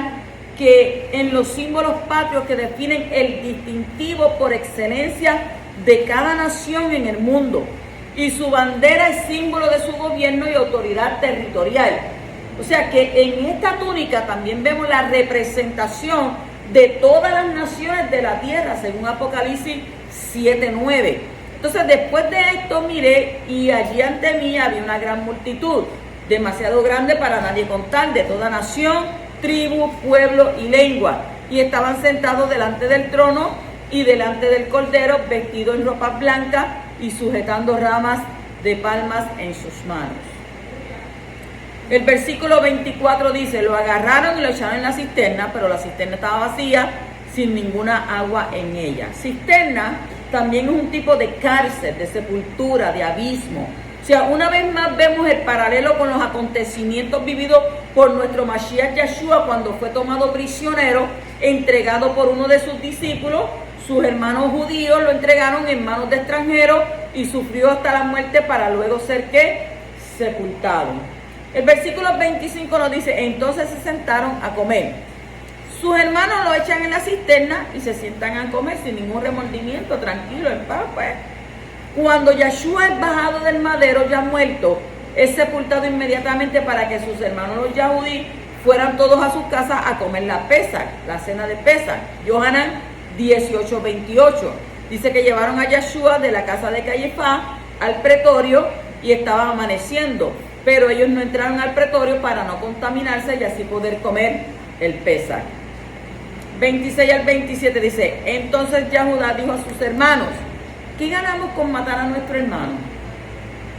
A: que en los símbolos patrios que definen el distintivo por excelencia de cada nación en el mundo, y su bandera es símbolo de su gobierno y autoridad territorial. O sea que en esta túnica también vemos la representación de todas las naciones de la tierra, según Apocalipsis 7:9. Entonces, después de esto miré, y allí ante mí había una gran multitud, demasiado grande para nadie contar, de toda nación, tribu, pueblo y lengua. Y estaban sentados delante del trono y delante del Cordero, vestidos en ropas blancas y sujetando ramas de palmas en sus manos. El versículo 24 dice: lo agarraron y lo echaron en la cisterna, pero la cisterna estaba vacía, sin ninguna agua en ella. Cisterna también es un tipo de cárcel, de sepultura, de abismo. O sea, una vez más vemos el paralelo con los acontecimientos vividos por nuestro Mashiach Yeshua cuando fue tomado prisionero, entregado por uno de sus discípulos. Sus hermanos judíos lo entregaron en manos de extranjeros y sufrió hasta la muerte para luego ser ¿qué? Sepultado. El versículo 25 nos dice: entonces se sentaron a comer. Sus hermanos lo echan en la cisterna y se sientan a comer sin ningún remordimiento, tranquilo, en paz, pues. Cuando Yeshua es bajado del madero ya muerto, es sepultado inmediatamente para que sus hermanos los Yahudí fueran todos a sus casas a comer la Pesach, la cena de Pesach. Yohanan 18:28. Dice que llevaron a Yeshua de la casa de Caifás al pretorio y estaba amaneciendo, pero ellos no entraron al pretorio para no contaminarse y así poder comer el Pesach. 26 al 27 dice: entonces Yahudá dijo a sus hermanos: ¿qué ganamos con matar a nuestro hermano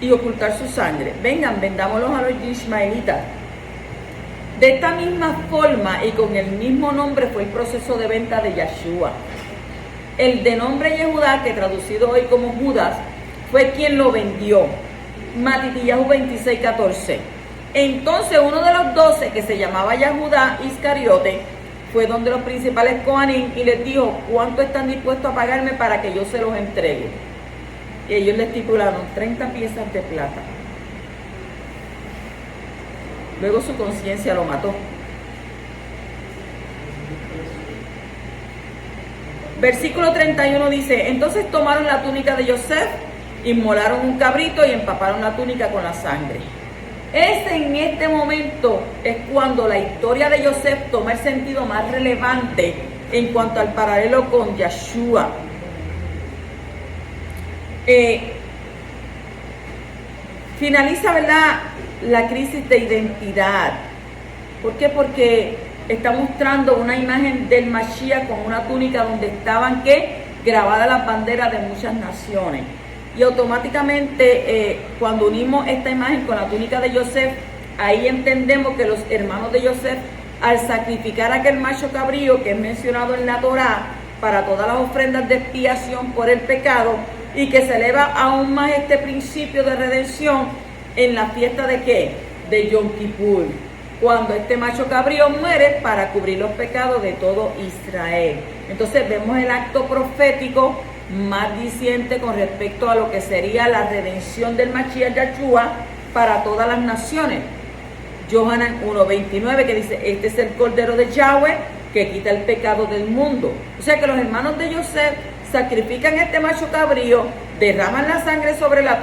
A: y ocultar su sangre? Vengan, vendámoslos a los ismaelitas. De esta misma forma y con el mismo nombre fue el proceso de venta de Yeshua. El de nombre Yehudá, que traducido hoy como Judas, fue quien lo vendió. Matitiyahu 26:14. Entonces uno de los 12, que se llamaba Yehudá Iscariote, fue donde los principales Coanín y les dijo: ¿cuánto están dispuestos a pagarme para que yo se los entregue? Y ellos le estipularon 30 piezas de plata. Luego su conciencia lo mató. Versículo 31 dice, entonces tomaron la túnica de Yosef, inmolaron un cabrito y empaparon la túnica con la sangre. En este momento es cuando la historia de Yosef toma el sentido más relevante en cuanto al paralelo con Yeshua. Finaliza, ¿verdad?, la crisis de identidad. ¿Por qué? Porque está mostrando una imagen del Mashiach con una túnica donde estaban, ¿qué?, grabadas las banderas de muchas naciones. Y automáticamente, cuando unimos esta imagen con la túnica de Yosef, ahí entendemos que los hermanos de Yosef, al sacrificar aquel macho cabrío que es mencionado en la Torá para todas las ofrendas de expiación por el pecado, y que se eleva aún más este principio de redención en la fiesta de ¿qué?, de Yom Kippur, cuando este macho cabrío muere para cubrir los pecados de todo Israel. Entonces vemos el acto profético más diciente con respecto a lo que sería la redención del Mashiach Yeshua para todas las naciones. Yohanan 1:29, que dice, este es el Cordero de Yahweh que quita el pecado del mundo. O sea que los hermanos de Yosef sacrifican este macho cabrío, derraman la sangre sobre la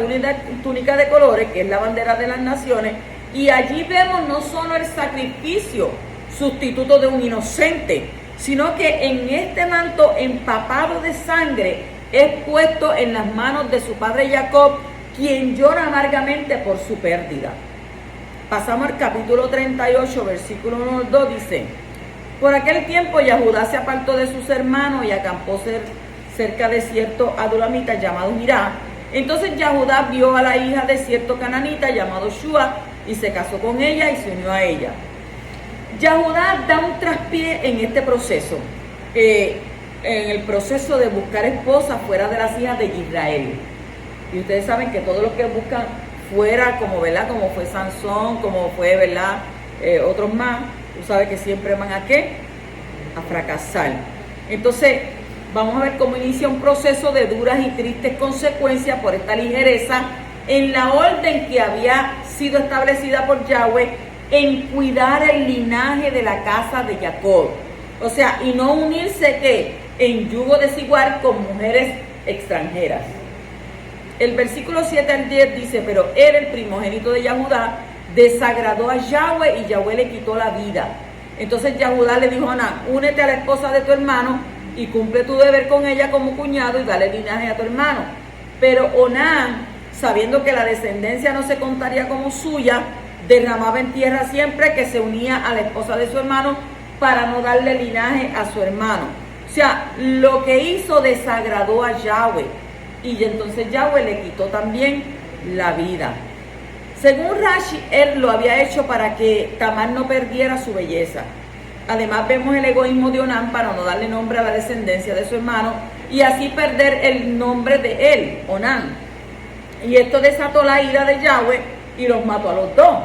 A: túnica de colores, que es la bandera de las naciones, y allí vemos no solo el sacrificio sustituto de un inocente, sino que en este manto empapado de sangre es puesto en las manos de su padre Jacob, quien llora amargamente por su pérdida. Pasamos al capítulo 38, versículo 1 al 2, dice, por aquel tiempo Yahudá se apartó de sus hermanos y acampó cerca de cierto adulamita llamado Hirá. Entonces Yahudá vio a la hija de cierto cananita llamado Shua y se casó con ella y se unió a ella. Yahudá da un traspié en este proceso, en el proceso de buscar esposa fuera de las hijas de Israel. Y ustedes saben que todos los que buscan fuera, como, ¿verdad?, como fue Sansón, como fue, ¿verdad?, otros más, tú sabes que siempre van ¿a qué? A fracasar. Entonces, vamos a ver cómo inicia un proceso de duras y tristes consecuencias por esta ligereza en la orden que había sido establecida por Yahweh en cuidar el linaje de la casa de Jacob. O sea, y no unirse ¿qué?, en yugo desigual con mujeres extranjeras. El versículo 7 al 10 dice, pero él, el primogénito de Yahudá, desagradó a Yahweh y Yahweh le quitó la vida. Entonces Yahudá le dijo a Onán, únete a la esposa de tu hermano y cumple tu deber con ella como cuñado y dale linaje a tu hermano. Pero Onán, sabiendo que la descendencia no se contaría como suya, derramaba en tierra siempre que se unía a la esposa de su hermano para no darle linaje a su hermano. O sea, lo que hizo desagradó a Yahweh y entonces Yahweh le quitó también la vida. Según Rashi, él lo había hecho para que Tamar no perdiera su belleza. Además vemos el egoísmo de Onán para no darle nombre a la descendencia de su hermano y así perder el nombre de él, Onán. Y esto desató la ira de Yahweh y los mató a los dos.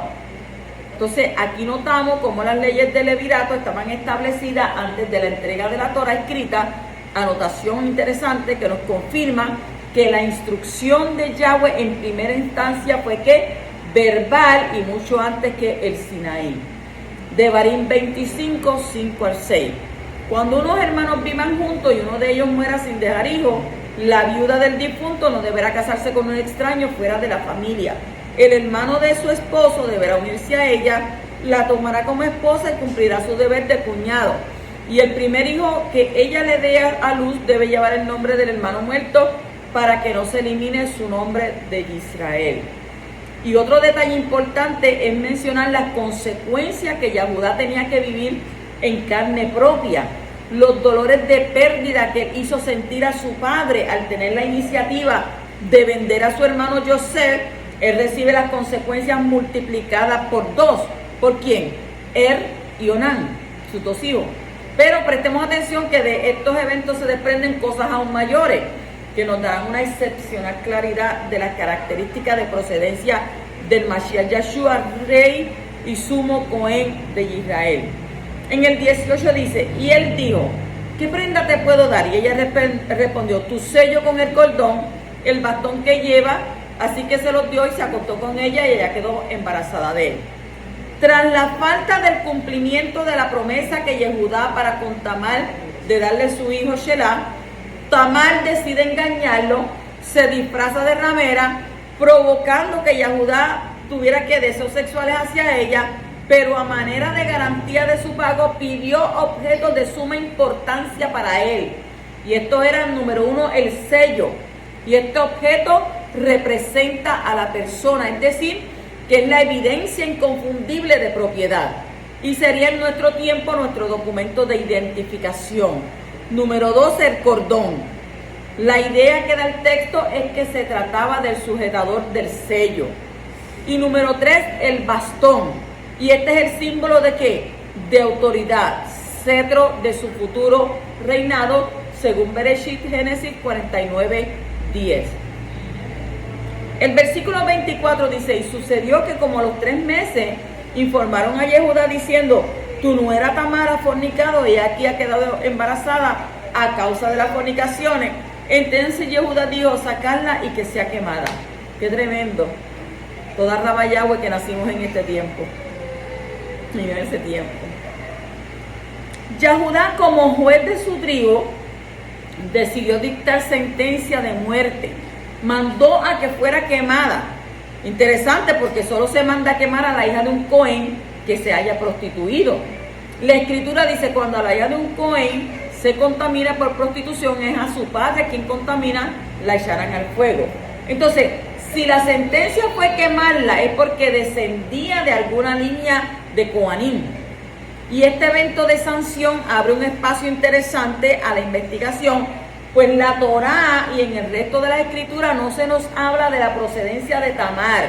A: Entonces aquí notamos cómo las leyes del levirato estaban establecidas antes de la entrega de la Torah escrita, anotación interesante que nos confirma que la instrucción de Yahweh en primera instancia fue que verbal y mucho antes que el Sinaí. Devarim 25, 5 al 6. Cuando unos hermanos vivan juntos y uno de ellos muera sin dejar hijos, la viuda del difunto no deberá casarse con un extraño fuera de la familia. El hermano de su esposo deberá unirse a ella, la tomará como esposa y cumplirá su deber de cuñado. Y el primer hijo que ella le dé a luz debe llevar el nombre del hermano muerto para que no se elimine su nombre de Israel. Y otro detalle importante es mencionar las consecuencias que Yahudá tenía que vivir en carne propia. Los dolores de pérdida que hizo sentir a su padre al tener la iniciativa de vender a su hermano Yosef. Él recibe las consecuencias multiplicadas por dos. ¿Por quién? Y Onán, sus dos hijos. Pero prestemos atención que de estos eventos se desprenden cosas aún mayores, que nos dan una excepcional claridad de las características de procedencia del Mashiach Yeshua, rey y sumo Cohen de Israel. En el 18 dice, y él dijo, ¿qué prenda te puedo dar? Y ella respondió, tu sello con el cordón, el bastón que lleva, así que se los dio y se acostó con ella y ella quedó embarazada de él. Tras la falta del cumplimiento de la promesa que Yehudá para con Tamar de darle su hijo Shelah, Tamar decide engañarlo, se disfraza de ramera, provocando que Yehudá tuviera que deseos sexuales hacia ella, pero a manera de garantía de su pago pidió objetos de suma importancia para él. Y esto era, número 1, el sello. Y este objeto representa a la persona, es decir, que es la evidencia inconfundible de propiedad. Y sería en nuestro tiempo nuestro documento de identificación. Número 2, el cordón. La idea que da el texto es que se trataba del sujetador del sello. Y número 3, el bastón. Y este es el símbolo de ¿qué? De autoridad, cetro de su futuro reinado, según Bereshit, Génesis 49:10. El versículo 24 dice, y sucedió que como a los 3 meses informaron a Yehudá diciendo, tu nuera Tamar ha fornicado y aquí ha quedado embarazada a causa de las fornicaciones. Entonces Yehudá dijo, sacarla y que sea quemada. Qué tremendo. Toda Rabba Yahweh que nacimos en este tiempo. Y en ese tiempo. Yehudá, como juez de su tribu, decidió dictar sentencia de muerte. Mandó a que fuera quemada. Interesante porque solo se manda a quemar a la hija de un Cohen que se haya prostituido. La escritura dice, cuando a la hija de un Cohen se contamina por prostitución, es a su padre quien contamina, la echarán al fuego. Entonces, si la sentencia fue quemarla, es porque descendía de alguna línea de Coanim. Y este evento de sanción abre un espacio interesante a la investigación, pues la Torá y en el resto de la escritura no se nos habla de la procedencia de Tamar.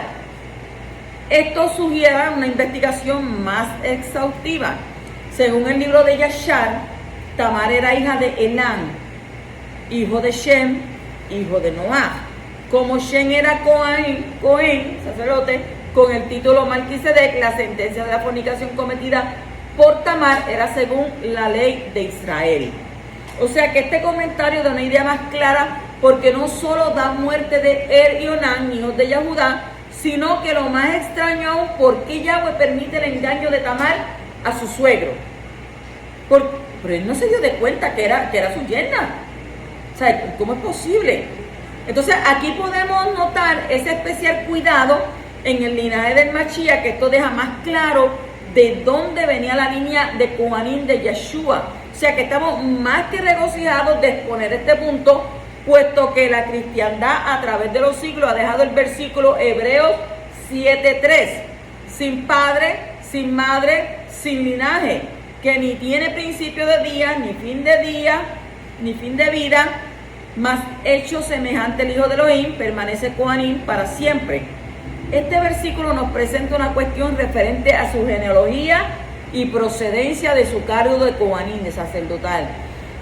A: Esto sugiere una investigación más exhaustiva. Según el libro de Yashar, Tamar era hija de Elán, hijo de Shem, hijo de Noah. Como Shem era Cohen, sacerdote, con el título Melquisedec, la sentencia de la fornicación cometida por Tamar era según la ley de Israel. O sea que este comentario da una idea más clara, porque no solo da muerte de Er y Onán, hijos de Yehudá, sino que lo más extraño aún, ¿por qué Yahweh permite el engaño de Tamar a su suegro? Pero él no se dio de cuenta que era su yerna. O sea, ¿cómo es posible? Entonces aquí podemos notar ese especial cuidado en el linaje del Mashiach, que esto deja más claro de dónde venía la línea de Coanim de Yeshua. O sea que estamos más que regocijados de exponer este punto, puesto que la cristiandad a través de los siglos ha dejado el versículo Hebreos 7:3, sin padre, sin madre, sin linaje, que ni tiene principio de día, ni fin de vida, mas hecho semejante al Hijo de Elohim, permanece Coanim para siempre. Este versículo nos presenta una cuestión referente a su genealogía y procedencia de su cargo de Coanim, de sacerdotal,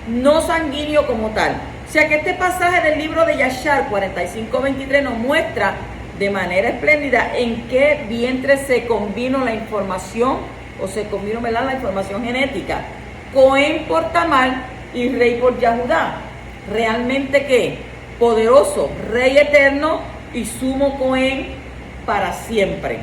A: no sanguíneo como tal. O sea que este pasaje del libro de Yashar 45:23 nos muestra de manera espléndida en qué vientre se combinó la información, o se combinó, ¿verdad?, la información genética. Cohen por Tamar y rey por Yehudá. Realmente ¿qué? Poderoso, rey eterno y sumo Cohen para siempre.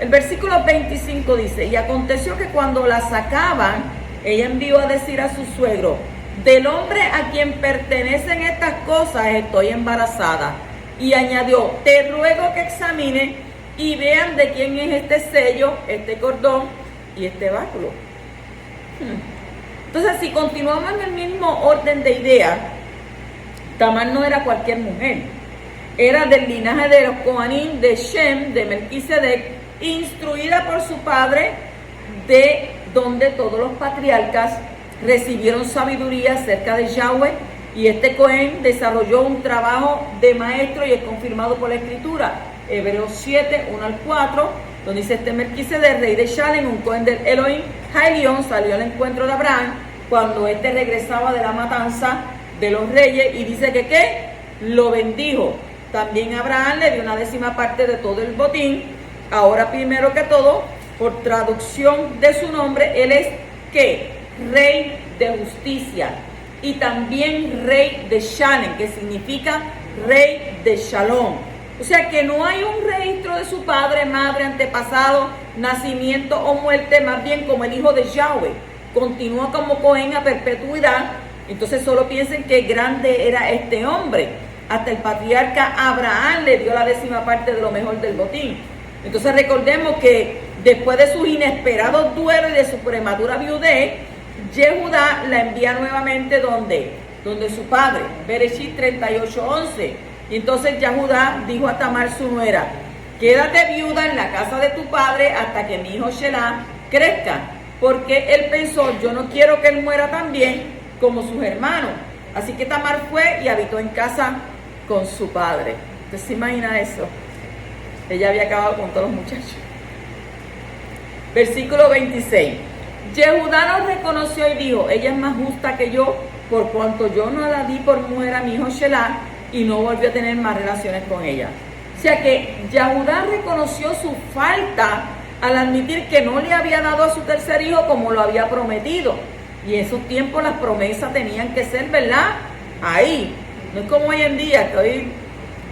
A: El versículo 25 dice, y aconteció que cuando la sacaban, ella envió a decir a su suegro, del hombre a quien pertenecen estas cosas estoy embarazada. Y añadió, te ruego que examinen y vean de quién es este sello, este cordón y este báculo. Entonces, si continuamos en el mismo orden de ideas, Tamar no era cualquier mujer. Era del linaje de los Coanim, de Shem, de Melquisedec, instruida por su padre, de donde todos los patriarcas recibieron sabiduría acerca de Yahweh, y este Cohen desarrolló un trabajo de maestro y es confirmado por la escritura. Hebreos 7, 1-4, donde dice este Melquisedec, rey de Shalem, un Cohen del Elohim Hailión, salió al encuentro de Abraham cuando éste regresaba de la matanza de los reyes, y dice que ¿qué? Lo bendijo. También Abraham le dio una 10ª parte de todo el botín. Ahora, primero que todo, por traducción de su nombre, él es ¿qué? Rey de justicia, y también rey de Shalem, que significa rey de Shalom. O sea que no hay un registro de su padre, madre, antepasado, nacimiento o muerte, más bien como el hijo de Yahweh. Continúa como Cohen a perpetuidad. Entonces solo piensen qué grande era este hombre. Hasta el patriarca Abraham le dio la 10ª parte de lo mejor del botín. Entonces recordemos que después de sus inesperados duelos y de su prematura viudez, Yehudá la envía nuevamente donde su padre, Bereshit 38:11. Y entonces Yehudá dijo a Tamar su nuera: quédate viuda en la casa de tu padre hasta que mi hijo Shelah crezca, porque él pensó, yo no quiero que él muera también como sus hermanos. Así que Tamar fue y habitó en casa con su padre. ¿Usted se imagina eso? Ella había acabado con todos los muchachos. Versículo 26. Yehudá nos reconoció y dijo: ella es más justa que yo, por cuanto yo no la di por mujer a mi hijo Shelah, y no volvió a tener más relaciones con ella. O sea que Yehudá reconoció su falta al admitir que no le había dado a su tercer hijo como lo había prometido. Y en esos tiempos las promesas tenían que ser, ¿verdad?, ahí. No es como hoy en día, que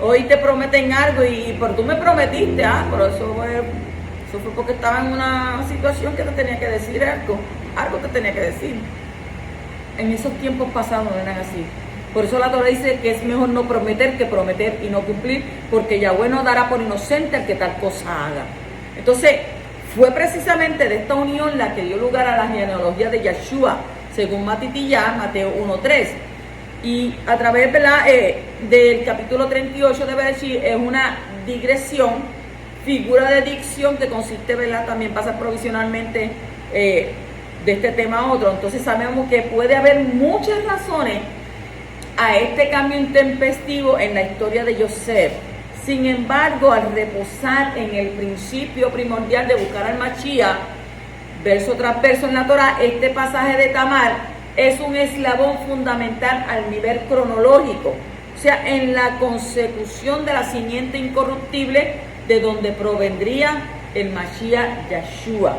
A: hoy te prometen algo y pero tú me prometiste, pero eso fue porque estaba en una situación que te tenía que decir algo te tenía que decir. En esos tiempos pasados no eran así. Por eso la Torá dice que es mejor no prometer que prometer y no cumplir, porque Yahweh no dará por inocente al que tal cosa haga. Entonces, fue precisamente de esta unión la que dio lugar a la genealogía de Yeshua, según Matitiyah, Mateo 1:3. Y a través, ¿verdad?, del capítulo 38 de Bereshit es una digresión, figura de dicción que consiste, ¿verdad?, también pasa provisionalmente de este tema a otro. Entonces sabemos que puede haber muchas razones a este cambio intempestivo en la historia de Yosef. Sin embargo, al reposar en el principio primordial de buscar al Mashiach, verso tras verso en la Torá, este pasaje de Tamar es un eslabón fundamental al nivel cronológico, o sea, en la consecución de la simiente incorruptible de donde provendría el Mashiach Yeshua.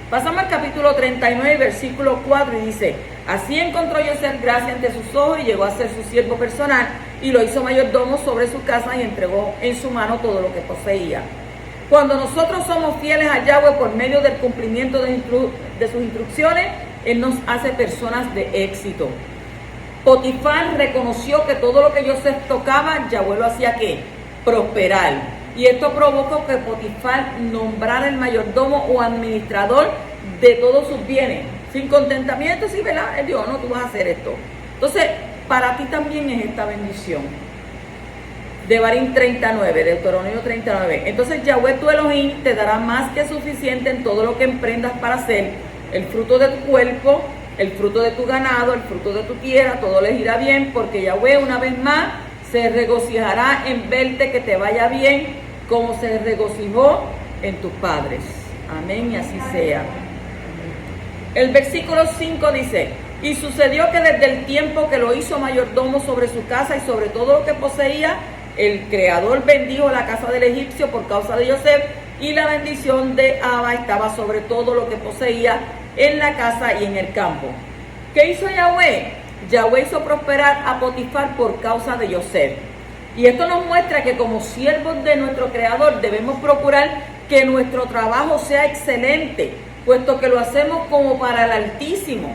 A: Pasamos al capítulo 39, versículo 4, y dice: así encontró Yosef gracia ante sus ojos y llegó a ser su siervo personal, y lo hizo mayordomo sobre su casa y entregó en su mano todo lo que poseía. Cuando nosotros somos fieles a Yahweh por medio del cumplimiento de sus instrucciones, Él nos hace personas de éxito. Potifar reconoció que todo lo que Yosef tocaba, Yahweh lo hacía ¿qué? Prosperar. Y esto provocó que Potifar nombrara el mayordomo o administrador de todos sus bienes. Sin contentamiento, sí, ¿verdad? Él dijo: no, tú vas a hacer esto. Entonces, para ti también es esta bendición. Devarim 39, Deuteronomio 39. Entonces Yahweh tu Elohim te dará más que suficiente en todo lo que emprendas para hacer. El fruto de tu cuerpo, el fruto de tu ganado, el fruto de tu tierra, todo les irá bien, porque Yahweh una vez más se regocijará en verte que te vaya bien, como se regocijó en tus padres. Amén, y así sea. El versículo 5 dice: y sucedió que desde el tiempo que lo hizo mayordomo sobre su casa y sobre todo lo que poseía, el Creador bendijo la casa del egipcio por causa de Yosef, y la bendición de Abba estaba sobre todo lo que poseía en la casa y en el campo. ¿Qué hizo Yahweh? Yahweh hizo prosperar a Potifar por causa de Yosef. Y esto nos muestra que como siervos de nuestro Creador debemos procurar que nuestro trabajo sea excelente, puesto que lo hacemos como para el Altísimo.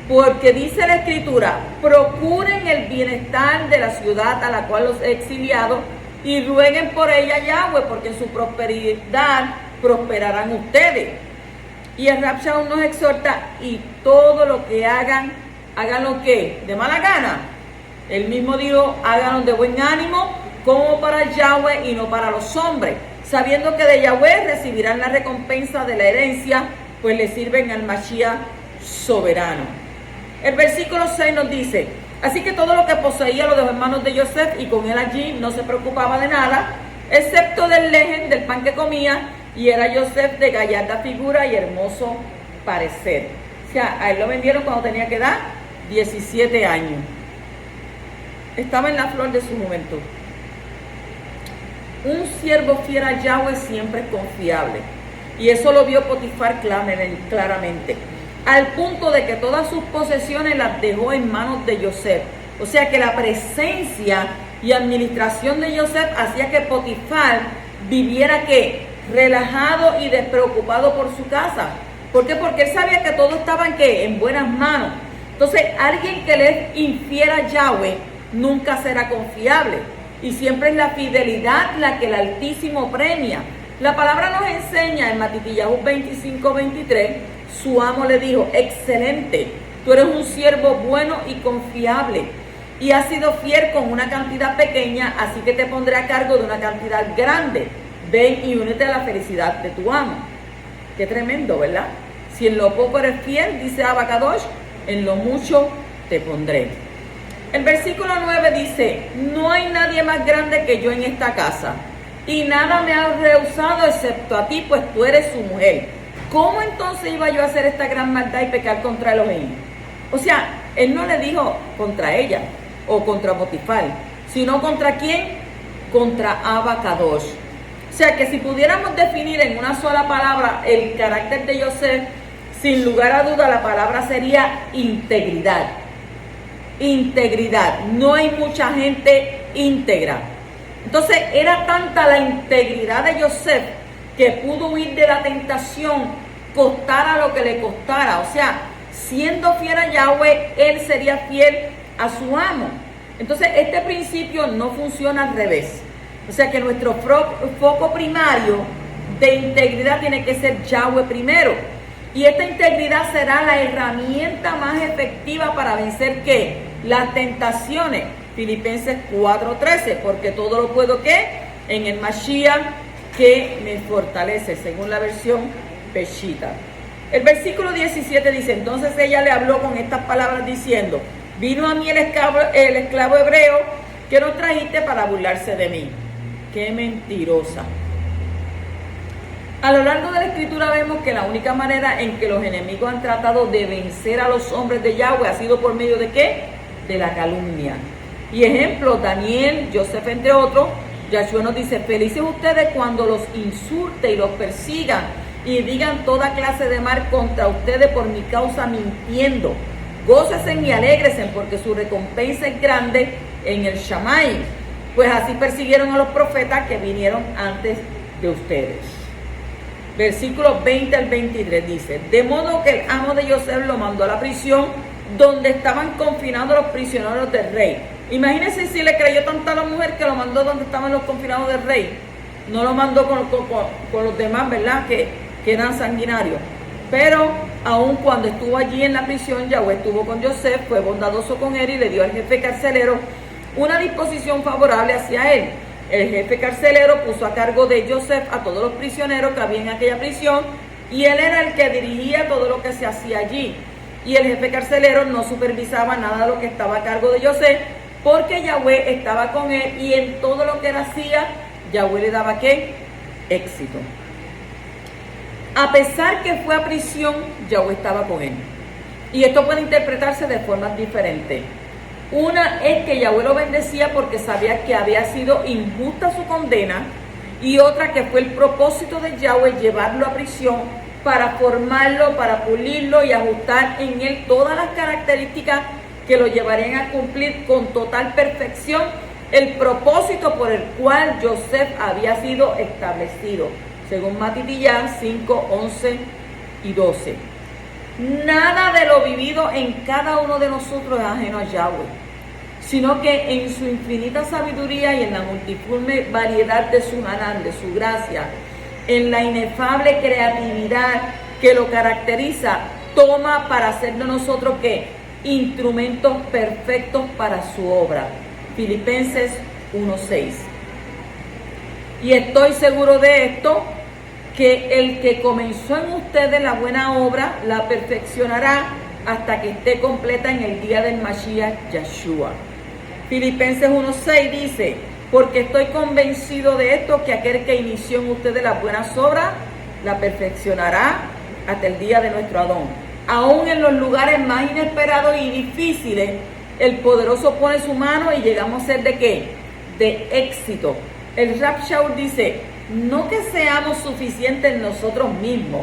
A: Porque dice la Escritura: procuren el bienestar de la ciudad a la cual los he exiliado y rueguen por ella a Yahweh, porque en su prosperidad prosperarán ustedes. Y el Rab Shaul nos exhorta: y todo lo que hagan, háganlo ¿qué? De mala gana. Él mismo dijo: háganlo de buen ánimo, como para Yahweh y no para los hombres, sabiendo que de Yahweh recibirán la recompensa de la herencia, pues le sirven al Mashiach soberano. El versículo 6 nos dice: así que todo lo que poseía lo dejó en manos de Yosef, y con él allí no se preocupaba de nada, excepto del lejen, del pan que comía, y era Yosef de gallarda figura y hermoso parecer. O sea, a él lo vendieron cuando tenía que edad 17 años. Estaba en la flor de su juventud. Un siervo fiel a Yahweh siempre es confiable. Y eso lo vio Potifar claramente. Al punto de que todas sus posesiones las dejó en manos de Yosef. O sea que la presencia y administración de Joseph hacía que Potifar viviera ¿qué? Relajado y despreocupado por su casa. ¿Por qué? Porque él sabía que todo estaba en buenas manos. Entonces, alguien que le es infiel a Yahweh nunca será confiable. Y siempre es la fidelidad la que el Altísimo premia. La palabra nos enseña en Matitiyahu 25:23, su amo le dijo, excelente, tú eres un siervo bueno y confiable, y has sido fiel con una cantidad pequeña, así que te pondré a cargo de una cantidad grande. Ven y únete a la felicidad de tu amo. Qué tremendo, ¿verdad? Si en lo poco eres fiel, dice Abacadosh, en lo mucho te pondré. El versículo 9 dice, no hay nadie más grande que yo en esta casa, y nada me ha rehusado excepto a ti, pues tú eres su mujer. ¿Cómo entonces iba yo a hacer esta gran maldad y pecar contra Elohim? O sea, él no le dijo contra ella o contra Potifar, sino contra quién, contra Abacadosh. O sea que si pudiéramos definir en una sola palabra el carácter de Joseph, sin lugar a duda la palabra sería integridad. Integridad. No hay mucha gente íntegra. Entonces era tanta la integridad de Joseph que pudo huir de la tentación, costara lo que le costara. O sea, siendo fiel a Yahweh, él sería fiel a su amo. Entonces este principio no funciona al revés. O sea que nuestro foco primario de integridad tiene que ser Yahweh primero. Y esta integridad será la herramienta más efectiva para vencer ¿qué? Las tentaciones. Filipenses 4:13, porque todo lo puedo ¿qué? En el Mashiach que me fortalece, según la versión Peshita. El versículo 17 dice, entonces ella le habló con estas palabras diciendo, vino a mí el esclavo hebreo que no trajiste para burlarse de mí. ¡Qué mentirosa! A lo largo de la escritura vemos que la única manera en que los enemigos han tratado de vencer a los hombres de Yahweh ha sido por medio de ¿qué? De la calumnia. Y ejemplos, Daniel, Joseph, entre otros, Yahshua nos dice, felices ustedes cuando los insulte y los persigan y digan toda clase de mal contra ustedes por mi causa mintiendo. Gócesen y alégresen porque su recompensa es grande en el Shammai. Pues así persiguieron a los profetas que vinieron antes de ustedes. Versículos 20 al 23 dice, de modo que el amo de Joseph lo mandó a la prisión donde estaban confinados los prisioneros del rey. Imagínense si le creyó tanto a la mujer que lo mandó donde estaban los confinados del rey. No lo mandó con los demás, ¿verdad? Que eran sanguinarios. Pero aun cuando estuvo allí en la prisión, Yahweh estuvo con Joseph, fue bondadoso con él y le dio al jefe carcelero una disposición favorable hacia él. El jefe carcelero puso a cargo de Joseph a todos los prisioneros que había en aquella prisión y él era el que dirigía todo lo que se hacía allí. Y el jefe carcelero no supervisaba nada de lo que estaba a cargo de Joseph porque Yahweh estaba con él y en todo lo que él hacía, Yahweh le daba ¿qué? Éxito. A pesar que fue a prisión, Yahweh estaba con él. Y esto puede interpretarse de formas diferentes. Una es que Yahweh lo bendecía porque sabía que había sido injusta su condena, y otra que fue el propósito de Yahweh llevarlo a prisión para formarlo, para pulirlo y ajustar en él todas las características que lo llevarían a cumplir con total perfección el propósito por el cual Joseph había sido establecido, según Matitiyah 5, 11 y 12. Nada de lo vivido en cada uno de nosotros es ajeno a Yahweh, sino que en su infinita sabiduría y en la multiforme variedad de su hanan, de su gracia, en la inefable creatividad que lo caracteriza, toma para hacer de nosotros ¿qué? Instrumentos perfectos para su obra. Filipenses 1:6. Y estoy seguro de esto, que el que comenzó en ustedes la buena obra, la perfeccionará hasta que esté completa en el día del Mashiach Yahshua. Filipenses 1:6 dice, porque estoy convencido de esto, que aquel que inició en ustedes las buenas obras, la perfeccionará hasta el día de nuestro Adón. Aún en los lugares más inesperados y difíciles, el poderoso pone su mano y llegamos a ser ¿de qué? De éxito. El Rab Shaul dice, no que seamos suficientes nosotros mismos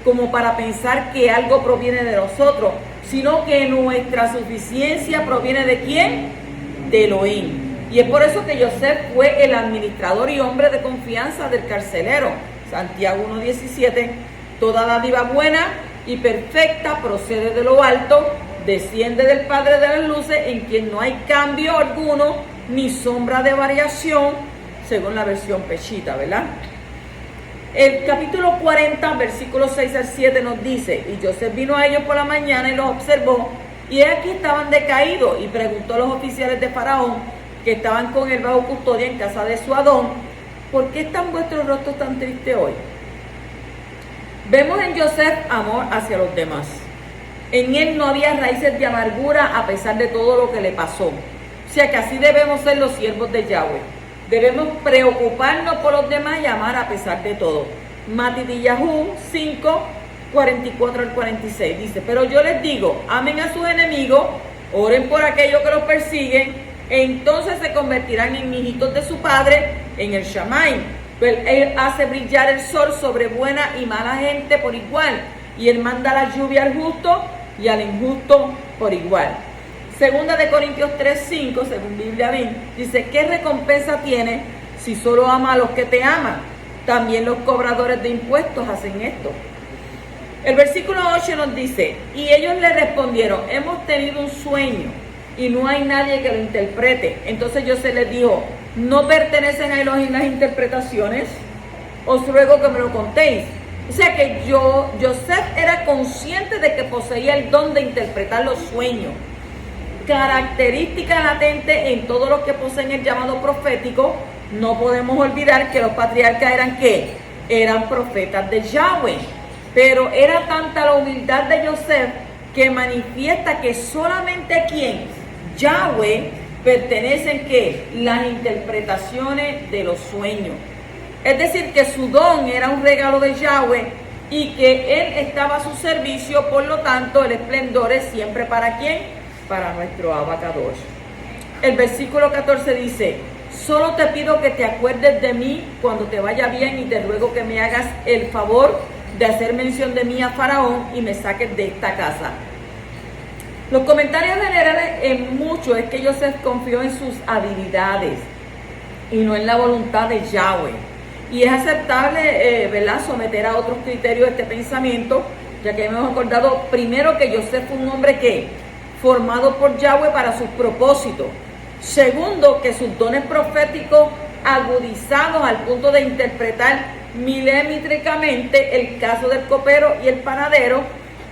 A: como para pensar que algo proviene de nosotros, sino que nuestra suficiencia proviene ¿de quién? de Elohim. Y es por eso que Joseph fue el administrador y hombre de confianza del carcelero. Santiago 1:17, toda dádiva buena y perfecta procede de lo alto, desciende del Padre de las luces, en quien no hay cambio alguno, ni sombra de variación, según la versión Peshita, ¿verdad? El capítulo 40, versículos 6 al 7 nos dice, y Joseph vino a ellos por la mañana y los observó, y aquí estaban decaídos, y preguntó a los oficiales de Faraón, que estaban con él bajo custodia en casa de su Adón, ¿por qué están vuestros rostros tan tristes hoy? Vemos en Joseph amor hacia los demás. En él no había raíces de amargura a pesar de todo lo que le pasó. O sea que así debemos ser los siervos de Yahweh. Debemos preocuparnos por los demás y amar a pesar de todo. Matidillahu 5, 44 al 46 dice, pero yo les digo, amen a sus enemigos, oren por aquellos que los persiguen, e entonces se convertirán en hijitos de su padre en el Shammai. Pues él hace brillar el sol sobre buena y mala gente por igual, y él manda la lluvia al justo y al injusto por igual. Segunda de Corintios 3:5, según Biblia BIN, dice, ¿qué recompensa tiene si solo ama a los que te aman? También los cobradores de impuestos hacen esto. El versículo 8 nos dice, y ellos le respondieron, hemos tenido un sueño y no hay nadie que lo interprete. Entonces José les dijo, ¿no pertenecen a Elohim las interpretaciones? Os ruego que me lo contéis. O sea que Joseph era consciente de que poseía el don de interpretar los sueños. Característica latente en todos los que poseen el llamado profético. No podemos olvidar que los patriarcas eran ¿qué? Eran profetas de Yahweh. Pero era tanta la humildad de Joseph que manifiesta que solamente ¿quién? Yahweh pertenecen ¿qué? Las interpretaciones de los sueños. Es decir, que su don era un regalo de Yahweh y que él estaba a su servicio, por lo tanto el esplendor es siempre ¿para quién? Para nuestro Abacadosh. El versículo 14 dice, solo te pido que te acuerdes de mí cuando te vaya bien y te ruego que me hagas el favor de hacer mención de mí a Faraón y me saques de esta casa. Los comentarios generales en mucho es que Joseph confió en sus habilidades y no en la voluntad de Yahweh. Y es aceptable, ¿verdad?, someter a otros criterios este pensamiento, ya que hemos acordado primero que Joseph fue un hombre que formado por Yahweh para sus propósitos. Segundo, que sus dones proféticos agudizados al punto de interpretar milimétricamente el caso del copero y el panadero,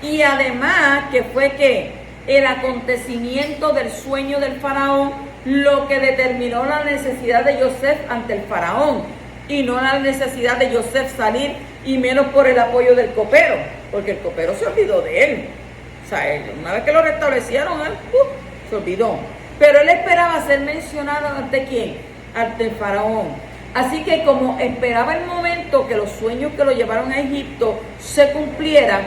A: y además que fue que el acontecimiento del sueño del faraón lo que determinó la necesidad de Joseph ante el faraón y no la necesidad de Joseph salir, y menos por el apoyo del copero, porque el copero se olvidó de él. O sea, una vez que lo restablecieron, él se olvidó. Pero él esperaba ser mencionado ante quién, ante el faraón. Así que como esperaba el momento que los sueños que lo llevaron a Egipto se cumplieran,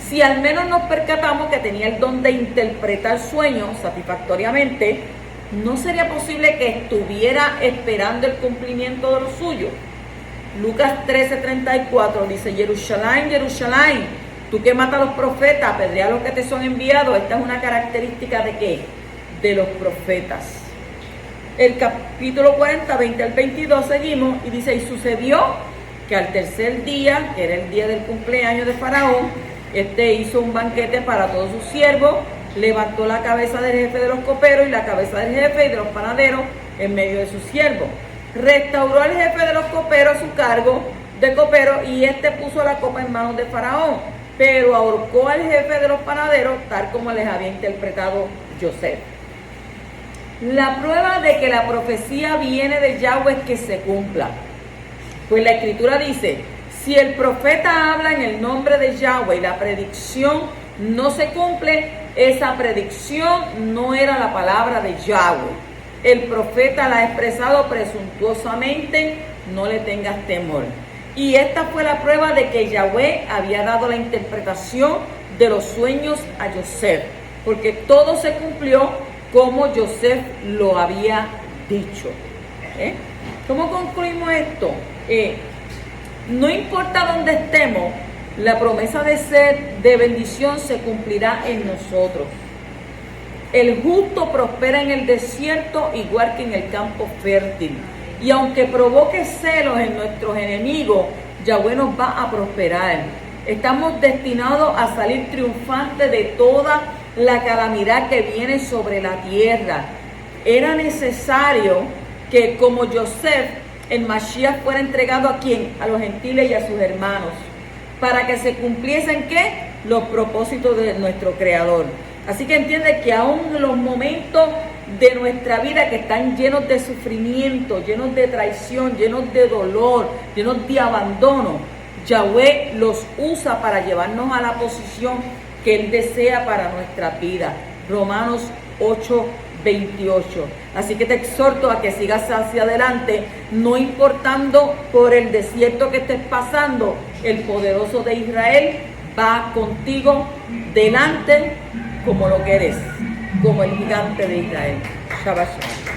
A: si al menos nos percatamos que tenía el don de interpretar sueños satisfactoriamente, no sería posible que estuviera esperando el cumplimiento de lo suyo. Lucas 13:34 dice, Jerusalén, Jerusalén, tú que matas a los profetas, apedrea a los que te son enviados. Esta es una característica de ¿qué? De los profetas. El capítulo 40, 20 al 22 seguimos y dice, y sucedió que al tercer día, que era el día del cumpleaños de Faraón, hizo un banquete para todos sus siervos, levantó la cabeza del jefe de los coperos y la cabeza del jefe y de los panaderos en medio de sus siervos. Restauró al jefe de los coperos su cargo de copero y puso la copa en manos de Faraón, pero ahorcó al jefe de los panaderos tal como les había interpretado Joseph. La prueba de que la profecía viene de Yahweh es que se cumpla. Pues la escritura dice, si el profeta habla en el nombre de Yahweh y la predicción no se cumple, esa predicción no era la palabra de Yahweh. El profeta la ha expresado presuntuosamente, no le tengas temor. Y esta fue la prueba de que Yahweh había dado la interpretación de los sueños a Joseph, porque todo se cumplió como Joseph lo había dicho. ¿Cómo concluimos esto? No importa dónde estemos, la promesa de ser de bendición se cumplirá en nosotros. El justo prospera en el desierto igual que en el campo fértil. Y aunque provoque celos en nuestros enemigos, Yahweh nos va a prosperar. Estamos destinados a salir triunfantes de toda la calamidad que viene sobre la tierra. Era necesario que, como Joseph, el Mashiach fuera entregado ¿a quién? A los gentiles y a sus hermanos, para que se cumpliesen ¿qué? Los propósitos de nuestro Creador. Así que entiende que aún en los momentos de nuestra vida que están llenos de sufrimiento, llenos de traición, llenos de dolor, llenos de abandono, Yahweh los usa para llevarnos a la posición que Él desea para nuestra vida. Romanos 8:28. Así que te exhorto a que sigas hacia adelante, no importando por el desierto que estés pasando, el poderoso de Israel va contigo delante como lo que eres, como el gigante de Israel. Shabbat shalom.